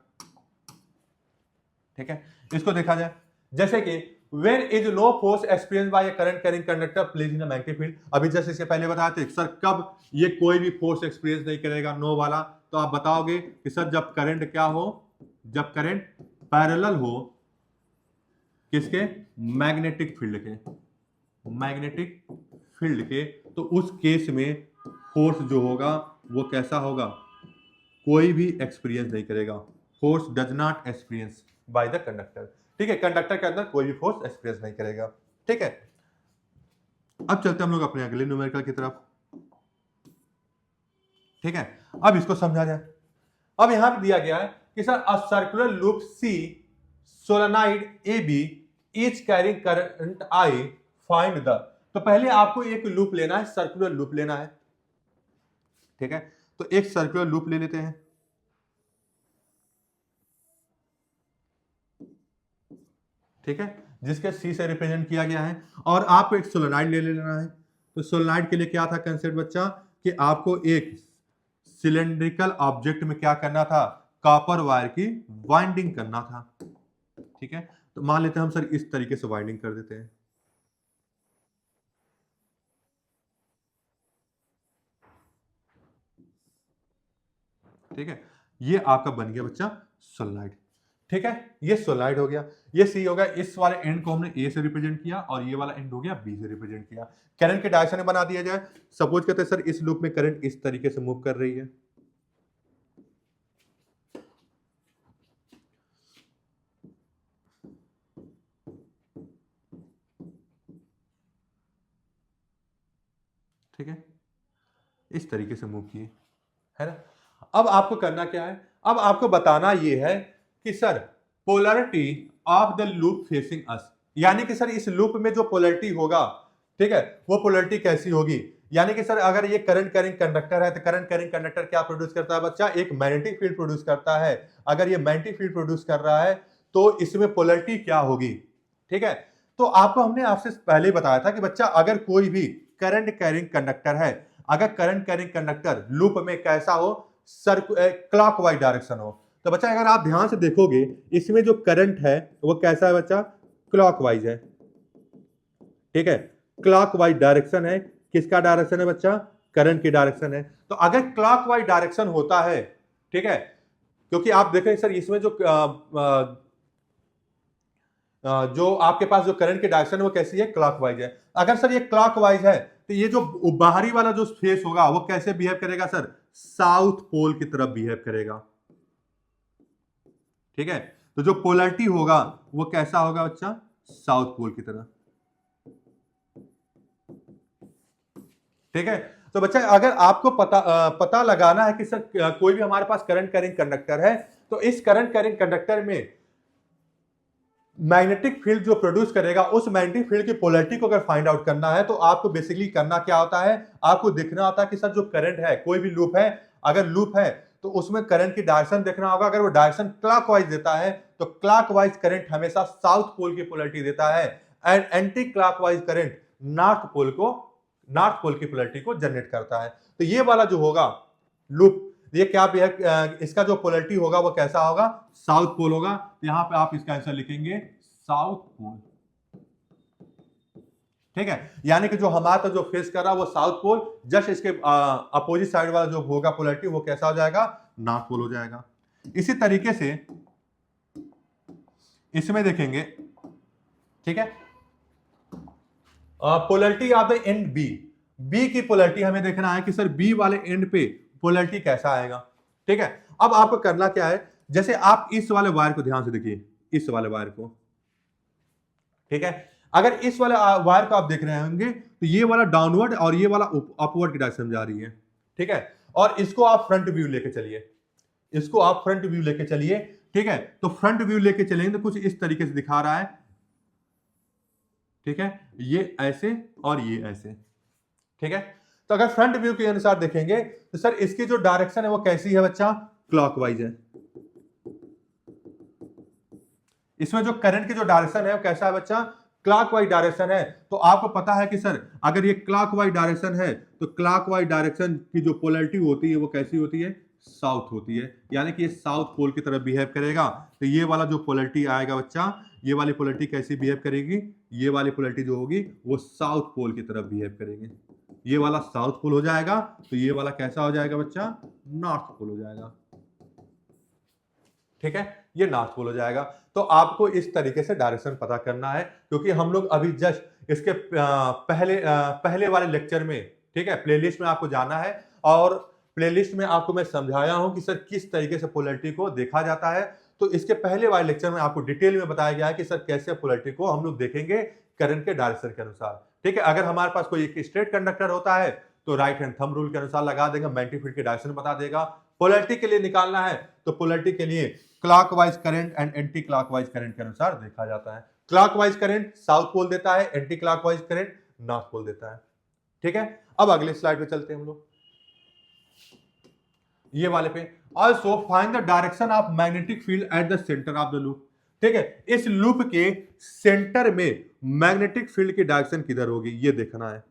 ठीक है। इसको देखा जाए, जैसे कि when is no force experienced by a current carrying conductor placed in a magnetic field। अभी जैसे इसके पहले बताया था सर कब ये कोई भी फोर्स एक्सपीरियंस नहीं करेगा, नो वाला, तो आप बताओगे कि सर जब करंट क्या हो, जब करंट पैरेलल हो किसके, मैग्नेटिक फील्ड के, मैग्नेटिक फील्ड के, तो उस केस में फोर्स जो होगा वो कैसा होगा, कोई भी एक्सपीरियंस नहीं करेगा, force does not experience by the conductor, ठीक है, कंडक्टर के अंदर कोई भी फोर्स एक्सपीरियंस नहीं करेगा, ठीक है। अब चलते हम लोग अपने अगले न्यूमेरिकल की तरफ, ठीक है। अब इसको समझा जाए। अब यहां पे दिया गया है कि sir a circular loop C solenoid A B each carrying current I, find the. तो पहले आपको एक लूप लेना है, सर्कुलर लूप लेना है, ठीक है। तो एक सर्कुलर लूप ले लेते हैं, ठीक है, जिसके सी से रिप्रेजेंट किया गया है, और आपको एक सोलेनॉइड ले लेना है। तो सोलेनॉइड के लिए क्या था कंसेप्ट बच्चा, कि आपको एक सिलेंड्रिकल ऑब्जेक्ट में क्या करना था, कॉपर वायर की वाइंडिंग करना था, ठीक है। तो मान लेते हैं हम सर इस तरीके से वाइंडिंग कर देते हैं, ठीक है, ये आपका बन गया बच्चा सोलेनॉइड। ठीक है, ये सोलेनॉइड हो गया, ये सी हो गया। इस वाले एंड को हमने ए से रिप्रेजेंट किया और ये वाला एंड हो गया बी से रिप्रेजेंट किया। करंट के डायरेक्शन बना दिया जाए। सपोज करते हैं सर इस लूप में करंट इस तरीके से मूव कर रही है। ठीक है, इस तरीके से मूव किए, है ना। अब आपको करना क्या है, अब आपको बताना यह है कि sir polarity of the loop facing us, यानी कि सर इस लूप में जो पोलैरिटी होगा, ठीक है, वो पोलैरिटी कैसी होगी। यानी कि सर अगर ये करंट कैरिंग कंडक्टर है तो करंट कैरिंग कंडक्टर क्या प्रोड्यूस करता है बच्चा, एक मैग्नेटिक फील्ड प्रोड्यूस करता है। अगर ये मैग्नेटिक फील्ड प्रोड्यूस कर रहा है तो इसमें पोलैरिटी क्या होगी। ठीक है, तो आपको हमने आपसे पहले बताया था कि बच्चा अगर कोई भी करंट कैरिंग कंडक्टर है, अगर करंट कैरिंग कंडक्टर लूप में कैसा हो, क्लॉकवाइज डायरेक्शन हो, तो बच्चा अगर आप ध्यान से देखोगे इसमें जो करंट है वो कैसा है बच्चा, क्लॉकवाइज है। ठीक है, क्लॉकवाइज डायरेक्शन है। किसका डायरेक्शन है बच्चा, करंट की डायरेक्शन है। तो अगर क्लॉकवाइज डायरेक्शन होता है, ठीक है, क्योंकि आप देखें सर इसमें जो आपके पास जो करंट की डायरेक्शन है वो कैसी है, क्लॉकवाइज है। अगर सर ये क्लॉकवाइज है तो ये जो बाहरी वाला जो फेस होगा वो कैसे बिहेव करेगा सर, साउथ पोल की तरफ बिहेव करेगा। ठीक है, तो जो पोलैरिटी होगा वो कैसा होगा बच्चा, साउथ पोल की तरह। ठीक है, तो बच्चा अगर आपको पता लगाना है कि सर कोई भी हमारे पास करंट कैरिंग कंडक्टर है, तो इस करंट कैरिंग कंडक्टर में मैग्नेटिक फील्ड जो प्रोड्यूस करेगा उस मैग्नेटिक फील्ड की पोलैरिटी को अगर फाइंड आउट करना है तो आपको बेसिकली करना क्या होता है, आपको देखना होता है कि सर जो करंट है, कोई भी लूप है, अगर लूप है तो उसमें करंट की डायरेक्शन देखना होगा। अगर वो डायरेक्शन क्लॉकवाइज देता है तो क्लॉकवाइज करंट हमेशा साउथ पोल की पोलैरिटी देता है, and anti clockwise current north pole की पोलैरिटी को जनरेट करता है। तो ये वाला जो होगा लूप, ये क्या इसका जो पोलैरिटी होगा वो कैसा होगा, साउथ पोल होगा। यहां पे आप इसका आंसर लिखेंगे साउथ पोल। ठीक है, यानी कि जो हमारा जो फेस कर रहा है वो साउथ पोल, जस्ट इसके अपोजिट साइड वाला जो होगा पोलैरिटी वो कैसा हो जाएगा, नॉर्थ पोल हो जाएगा। इसी तरीके से इसमें देखेंगे, ठीक है, polarity of the end B की पोलैरिटी हमें देखना है कि सर बी वाले एंड पे पोलैरिटी कैसा आएगा। ठीक है, अब आपको करना क्या है, जैसे आप इस वाले वायर को ध्यान से देखिए, इस वाले वायर को, ठीक है, अगर इस वाले वायर को आप देख रहे होंगे तो ये वाला डाउनवर्ड और ये वाला अपवर्ड की डायरेक्शन जा रही है। ठीक है, और इसको आप फ्रंट व्यू लेके चलिए, इसको आप फ्रंट व्यू लेके चलिए। ठीक है, तो फ्रंट व्यू लेके चलेंगे तो कुछ इस तरीके से दिखा रहा है। ठीक है, ये ऐसे और ये ऐसे। ठीक है, तो अगर फ्रंट व्यू के अनुसार देखेंगे तो सर इसकी जो डायरेक्शन है वो कैसी है बच्चा, क्लॉकवाइज है। इसमें जो करंट की जो डायरेक्शन है वो कैसा है बच्चा, क्लॉकवाइज डायरेक्शन है। तो आपको पता है कि सर अगर ये क्लॉकवाइज डायरेक्शन है तो क्लॉकवाइज डायरेक्शन की जो पोलैरिटी होती है वो कैसी होती है, साउथ होती है, यानी कि ये साउथ पोल की तरफ बिहेव करेगा। तो ये वाला जो पोलैरिटी आएगा बच्चा, ये वाली पोलैरिटी कैसी बिहेव करेगी, ये वाली पोलैरिटी जो होगी वो साउथ पोल की तरफ बिहेव करेगी। ये वाला साउथ पोल हो जाएगा, तो ये वाला कैसा हो जाएगा बच्चा, नॉर्थ पोल हो जाएगा। ठीक है, ये नॉर्थ पोल हो जाएगा। तो आपको इस तरीके से डायरेक्शन पता करना है, क्योंकि हम लोग अभी जस्ट इसके पहले वाले लेक्चर में, ठीक है, प्लेलिस्ट में आपको जाना है और प्लेलिस्ट में आपको मैं समझाया हूं कि सर किस तरीके से पोलैरिटी को देखा जाता है। तो इसके पहले वाले लेक्चर में आपको डिटेल में बताया गया है कि सर कैसे पोलैरिटी को हम लोग देखेंगे करंट के डायरेक्शन के अनुसार। ठीक है, अगर हमारे पास कोई एक स्ट्रेट कंडक्टर होता है तो राइट हैंड थंब रूल के अनुसार लगा देगा, मैग्नेटिक फील्ड की डायरेक्शन बता देगा। पोलैरिटी के लिए निकालना है तो पोलैरिटी के लिए clockwise current and anti clockwise current के अनुसार देखा जाता है। क्लॉकवाइज करंट साउथ पोल देता है, anti clockwise current north pole देता है। ठीक है, अब अगले स्लाइड पे चलते हैं हम लोग, ये वाले पे। Also find the direction of magnetic field at the centre of the loop. ठीक है, इस लूप के सेंटर में मैग्नेटिक फील्ड की डायरेक्शन किधर होगी ये देखना है।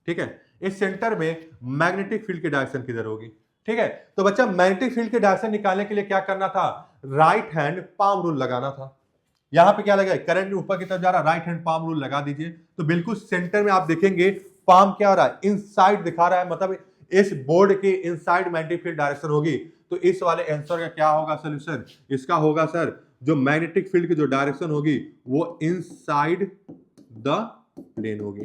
ठीक है, इस सेंटर में मैग्नेटिक फील्ड की डायरेक्शन किधर होगी। ठीक है, तो बच्चा मैग्नेटिक फील्ड की डायरेक्शन निकालने के लिए क्या करना था, राइट हैंड पाम रूल लगाना था। यहां पे क्या लगा, करंट ऊपर की तरफ जा रहा है, राइट हैंड पाम रूल लगा दीजिए। तो बिल्कुल सेंटर में आप देखेंगे पाम क्या हो रहा है, इनसाइड दिखा रहा है, मतलब इस बोर्ड के इनसाइड मैग्नेटिक फील्ड डायरेक्शन होगी, तो इस वाले आंसर का क्या होगा सोल्यूशन? इसका होगा सर, जो मैग्नेटिक फील्ड की जो डायरेक्शन होगी वो इनसाइड द प्लेन होगी,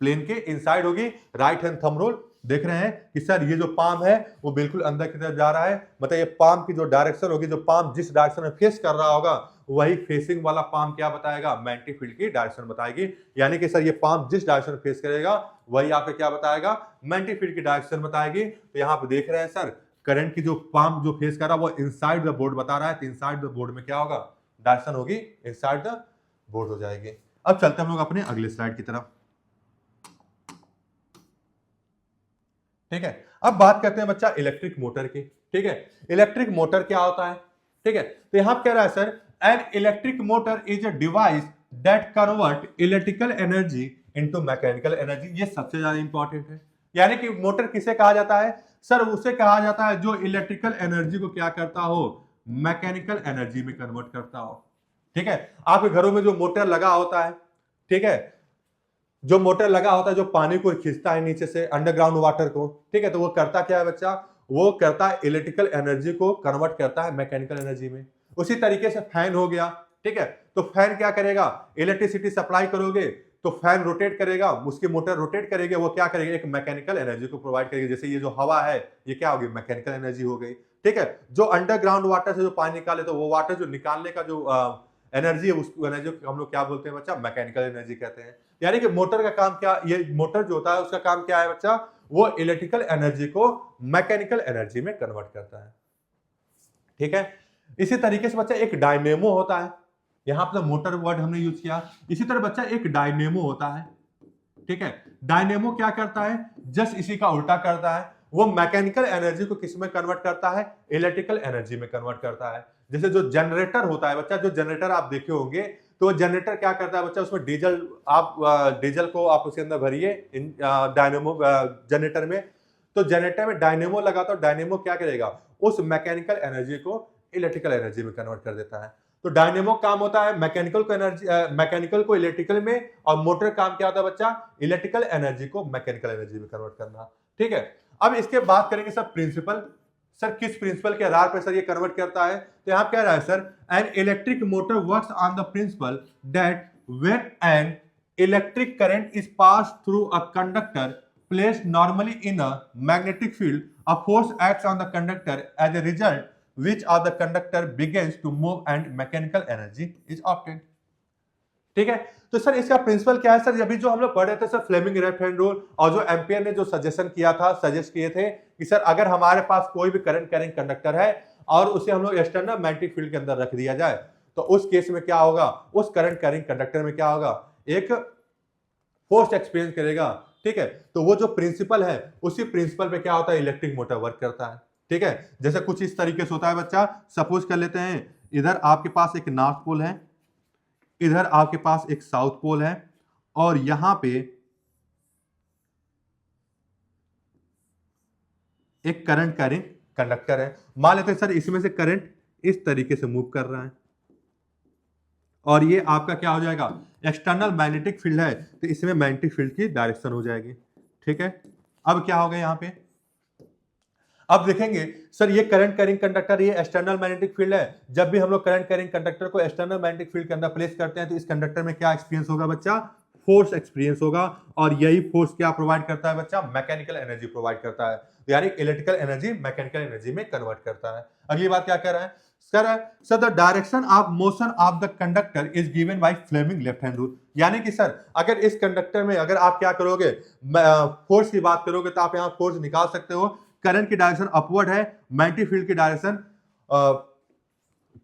प्लेन के इनसाइड होगी। राइट हैंड थंब रूल देख रहे हैं कि सर ये जो पाम है वो बिल्कुल अंदर की तरफ जा रहा है, मतलब ये पाम की जो डायरेक्शन होगी, जो पाम जिस डायरेक्शन में फेस कर रहा होगा वही फेसिंग वाला पाम क्या बताएगा? मैग्नेटिक फील्ड की डायरेक्शन बताएगी। यानी कि सर ये पाम जिस डायरेक्शन में फेस करेगा वही आपको क्या बताएगा? मैग्नेटिक फील्ड की डायरेक्शन बताएगी। तो यहाँ पे देख रहे हैं सर, करंट की जो पाम जो फेस कर रहा है वो इनसाइड द बोर्ड बता रहा है, तो इनसाइड द बोर्ड में क्या होगा? डायरेक्शन होगी इनसाइड द बोर्ड हो जाएगी। अब चलते हम लोग अपने अगले स्लाइड की तरफ। ठीक है, अब बात करते हैं बच्चा इलेक्ट्रिक मोटर की। ठीक है, इलेक्ट्रिक मोटर क्या होता है? ठीक है, तो यहां कह रहा है sir, an electric motor is a device that convert electrical energy into mechanical energy. ये सबसे ज्यादा इंपॉर्टेंट है। यानी कि मोटर किसे कहा जाता है? सर उसे कहा जाता है जो इलेक्ट्रिकल एनर्जी को क्या करता हो? मैकेनिकल एनर्जी में कन्वर्ट करता हो। ठीक है, आपके घरों में जो मोटर लगा होता है, ठीक है, जो मोटर लगा होता है जो पानी को खींचता है नीचे से, अंडरग्राउंड वाटर को, ठीक है, तो वो करता क्या है बच्चा? वो करता है इलेक्ट्रिकल एनर्जी को कन्वर्ट करता है मैकेनिकल एनर्जी में। उसी तरीके से फैन हो गया। ठीक है, तो फैन क्या करेगा? इलेक्ट्रिसिटी सप्लाई करोगे तो फैन रोटेट करेगा, उसकी मोटर रोटेट करेगी, वो क्या करेगी? एक मैकेनिकल एनर्जी को प्रोवाइड करेगी। जैसे ये जो हवा है ये क्या होगी? मैकेनिकल एनर्जी हो गई। ठीक है, जो अंडरग्राउंड वाटर से जो पानी निकाले तो वो वाटर जो निकालने का जो एनर्जी है, उस एनर्जी को हम लोग क्या बोलते हैं बच्चा? मैकेनिकल एनर्जी कहते हैं। यानी कि मोटर का काम क्या? ये मोटर जो होता है उसका काम क्या है बच्चा? वो इलेक्ट्रिकल एनर्जी को मैकेनिकल एनर्जी में कन्वर्ट करता है। ठीक है, इसी तरीके से बच्चा एक डायनेमो होता है। यहां पर मोटर वर्ड हमने यूज किया। इसी तरह बच्चा एक डायनेमो होता है। ठीक है, डायनेमो क्या करता है? जस्ट इसी का उल्टा करता है। वो मैकेनिकल एनर्जी को किस में कन्वर्ट करता है? इलेक्ट्रिकल एनर्जी में कन्वर्ट करता है। जैसे जो जनरेटर होता है बच्चा, जो जनरेटर आप देखे होंगे, तो जनरेटर क्या करता है बच्चा? उसमें डीजल, आप डीजल को आप उसके अंदर भरिए डायनेमो जनरेटर में, तो जनरेटर में डायनेमो लगा तो डायनेमो क्या करेगा? उस मैकेनिकल एनर्जी को इलेक्ट्रिकल एनर्जी में कन्वर्ट कर देता है। तो डायनेमो काम होता है मैकेनिकल को एनर्जी, मैकेनिकल को इलेक्ट्रिकल में, और मोटर काम क्या होता है बच्चा? इलेक्ट्रिकल एनर्जी को मैकेनिकल एनर्जी में कन्वर्ट करना। ठीक है, अब इसके बात करेंगे सर प्रिंसिपल। सर किस प्रिंसिपल के आधार पर सर ये कन्वर्ट करता है? तो यहां कह रहा है sir, an electric motor works on the principle that when an electric current is pass through a conductor placed normally in a magnetic field, a force acts on the conductor, as a result which of the conductor begins to move and mechanical energy is obtained। ठीक है, तो sir इसका principal क्या है? Sir अभी जो हम लोग पढ़ रहे थे sir Fleming left hand rule, और जो एम्पियर ने जो सजेशन किया था, सजेस्ट किए थे कि सर अगर हमारे पास कोई भी करंट कैरिंग कंडक्टर है और उसे हम लोग एक्सटर्नल मैग्नेटिक फील्ड के अंदर रख दिया जाए, तो उस केस में क्या होगा? उस करंट कैरिंग कंडक्टर में क्या होगा? एक फोर्स एक्सपीरियंस करेगा। ठीक है, तो वो जो प्रिंसिपल है उसी प्रिंसिपल पे क्या होता है? इलेक्ट्रिक मोटर वर्क करता है। ठीक है, जैसे कुछ इस तरीके से होता है बच्चा। सपोज कर लेते हैं इधर आपके पास एक नॉर्थ पोल है, इधर आपके पास एक साउथ पोल है, और यहां पे एक करंट कैरिंग कंडक्टर है। मान लेते हैं सर इसमें से करंट इस तरीके से मूव कर रहा है, और ये आपका क्या हो जाएगा? एक्सटर्नल मैग्नेटिक फील्ड है, तो इसमें मैग्नेटिक फील्ड की डायरेक्शन हो जाएगी। ठीक है, अब क्या होगा यहां पे? अब देखेंगे सर ये करंट कैरिंग कंडक्टर, ये एक्सटर्नल मैग्नेटिक फील्ड है। जब भी हम लोग करंट कैरिंग कंडक्टर को एक्सटर्नल मैग्नेटिक फील्ड के अंदर प्लेस करते हैं तो इस कंडक्टर में क्या एक्सपीरियंस होगा बच्चा? फोर्स एक्सपीरियंस होगा, और यही फोर्स क्या प्रोवाइड करता है बच्चा? मैकेनिकल एनर्जी प्रोवाइड करता है। यानी इलेक्ट्रिकल एनर्जी मैकेनिकल एनर्जी में कन्वर्ट करता है। अगली बात क्या कह रहा है sir, the direction of motion of the conductor is given by Fleming left hand rule. यानी कि सर अगर इस कंडक्टर में अगर आप क्या करोगे, फोर्स की बात करोगे, तो आप यहां फोर्स निकाल सकते हो। करंट की डायरेक्शन अपवर्ड है, मैग्नेटिक फील्ड की डायरेक्शन,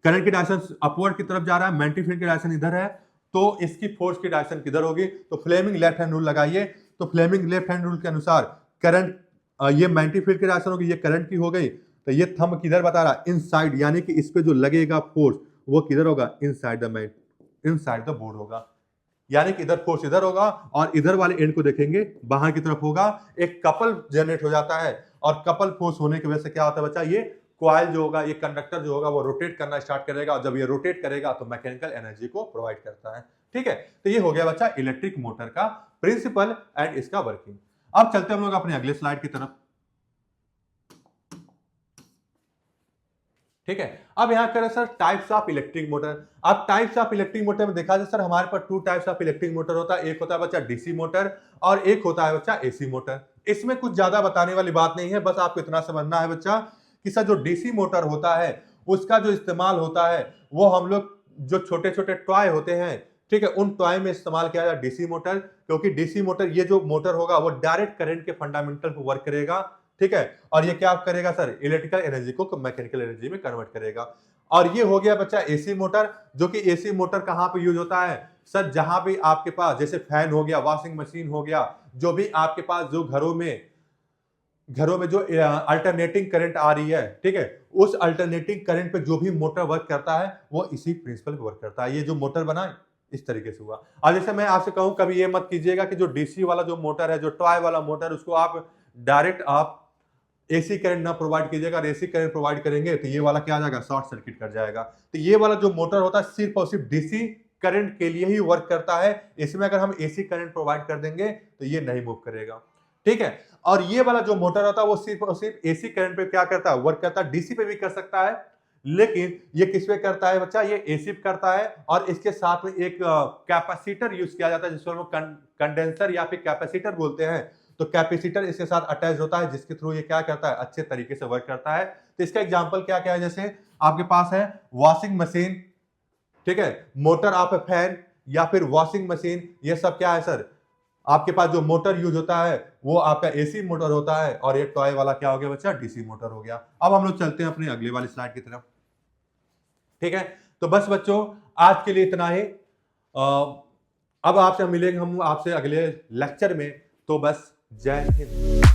करंट की डायरेक्शन अपवर्ड की तरफ जा रहा है, मैग्नेटिक फील्ड की डायरेक्शन इधर है, तो इसकी फोर्स की डायरेक्शन किधर होगी? तो फ्लेमिंग लेफ्ट हैंड रूल लगाइए। तो फ्लेमिंग लेफ्ट हैंड रूल के अनुसार करंट, ये मैग्नेटिक फील्ड की डायरेक्शन होगी, ये करंट की हो गई, तो ये थंब किधर बता रहा है? इनसाइड, यानी कि इस पे जो लगेगा फोर्स वो किधर होगा? इनसाइड द बोर्ड होगा। यानी कि इधर फोर्स इधर होगा, और इधर वाले एंड को देखेंगे बाहर की तरफ होगा। एक कपल जनरेट हो जाता है, और कपल फोर्स होने की वजह से क्या होता है बच्चा? ये कॉइल जो होगा, ये कंडक्टर जो होगा, वो रोटेट करना स्टार्ट करेगा, और जब ये रोटेट करेगा तो मैकेनिकल एनर्जी को प्रोवाइड करता है। ठीक है, तो ये हो गया बच्चा इलेक्ट्रिक मोटर का प्रिंसिपल एंड इसका वर्किंग। अब चलते हम लोग अपने अगले स्लाइड की तरफ। ठीक है, अब यहां करें sir types of electric motor. अब टाइप्स ऑफ इलेक्ट्रिक मोटर में देखा जाए सर, हमारे पास two types of electric motor होता है। एक होता है बच्चा डीसी मोटर और एक होता है बच्चा एसी मोटर। इसमें कुछ ज्यादा बताने वाली बात नहीं है, बस आपको इतना समझना है बच्चा कि सर जो डीसी मोटर होता है उसका जो इस्तेमाल होता है वो हम लोग जो छोटे छोटे टॉय होते हैं, ठीक है, उन टॉय में इस्तेमाल किया जाए डीसी मोटर। क्योंकि डीसी मोटर, ये जो मोटर होगा वो डायरेक्ट करंट के फंडामेंटल पर वर्क करेगा, ठीक है, और ये क्या करेगा सर, इलेक्ट्रिकल एनर्जी को मैकेनिकल एनर्जी में कन्वर्ट करेगा। और ये हो गया बच्चा एसी मोटर, जो कि एसी मोटर कहां पे यूज होता है सर, जहां भी आपके पास जैसे फैन हो गया, वॉशिंग मशीन हो गया, जो भी आपके पास जो घरों में जो अल्टरनेटिंग करंट आ रही है, ठीक है, उस अल्टरनेटिंग करंट पे जो भी मोटर वर्क करता है वो इसी प्रिंसिपल पे वर्क करता है। ये जो मोटर बना है इस तरीके से हुआ। और जैसे मैं आपसे कहूं, कभी ये मत कीजिएगा कि जो डीसी वाला जो मोटर है, जो टॉय वाला मोटर, उसको आप डायरेक्ट आप एसी करंट ना प्रोवाइड कीजिएगा। और एसी करंट प्रोवाइड करेंगे तो ये वाला क्या आ जाएगा, शॉर्ट सर्किट कर जाएगा। तो ये वाला जो मोटर होता है सिर्फ और सिर्फ डीसी करंट के लिए ही वर्क करता है। इसमें अगर हम एसी करंट प्रोवाइड कर देंगे तो ये नहीं मूव करेगा, ठीक है। और ये वाला जो मोटर होता है वो सिर्फ और सिर्फ एसी करंट पे क्या करता है, वर्क करता है। डीसी पे भी कर सकता है, लेकिन ये किस पे करता है बच्चा, ये एसी पे करता है। और इसके साथ में एक कैपेसिटर यूज किया जाता है जिसको हम कंडेंसर या फिर कैपेसिटर बोलते हैं। तो कैपेसिटर इसके साथ अटैच होता है, जिसके थ्रू ये क्या करता है, अच्छे तरीके से वर्क करता है। तो इसका एग्जांपल क्या क्या है, जैसे आपके पास है वॉशिंग मशीन, ठीक है, मोटर ऑफ ए फैन या फिर वॉशिंग मशीन, ये सब क्या है सर, आपके पास जो मोटर यूज होता है वो आपका एसी मोटर होता है। और ये टॉय वाला क्या हो गया बच्चा, डीसी मोटर हो गया। अब हम लोग चलते हैं अपने अगले वाली स्लाइड की तरफ, ठीक है। तो बस बच्चों आज के लिए इतना ही। अब आपसे मिलेंगे हम आपसे अगले लेक्चर में। तो बस जय हिंद।